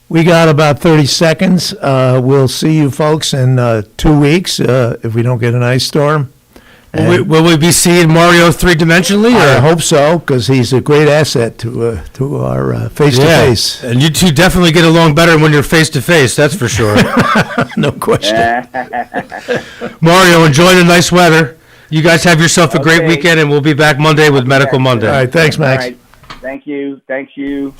We got about 30 seconds. We'll see you folks in 2 weeks if we don't get an ice storm. Will we be seeing Mario three-dimensionally? I hope so, because he's a great asset to our face-to-face. And you two definitely get along better when you're face-to-face, that's for sure. No question. Mario, enjoy the nice weather. You guys have yourself a great weekend, and we'll be back Monday with Medical Monday. All right, thanks, Max. All right. Thank you.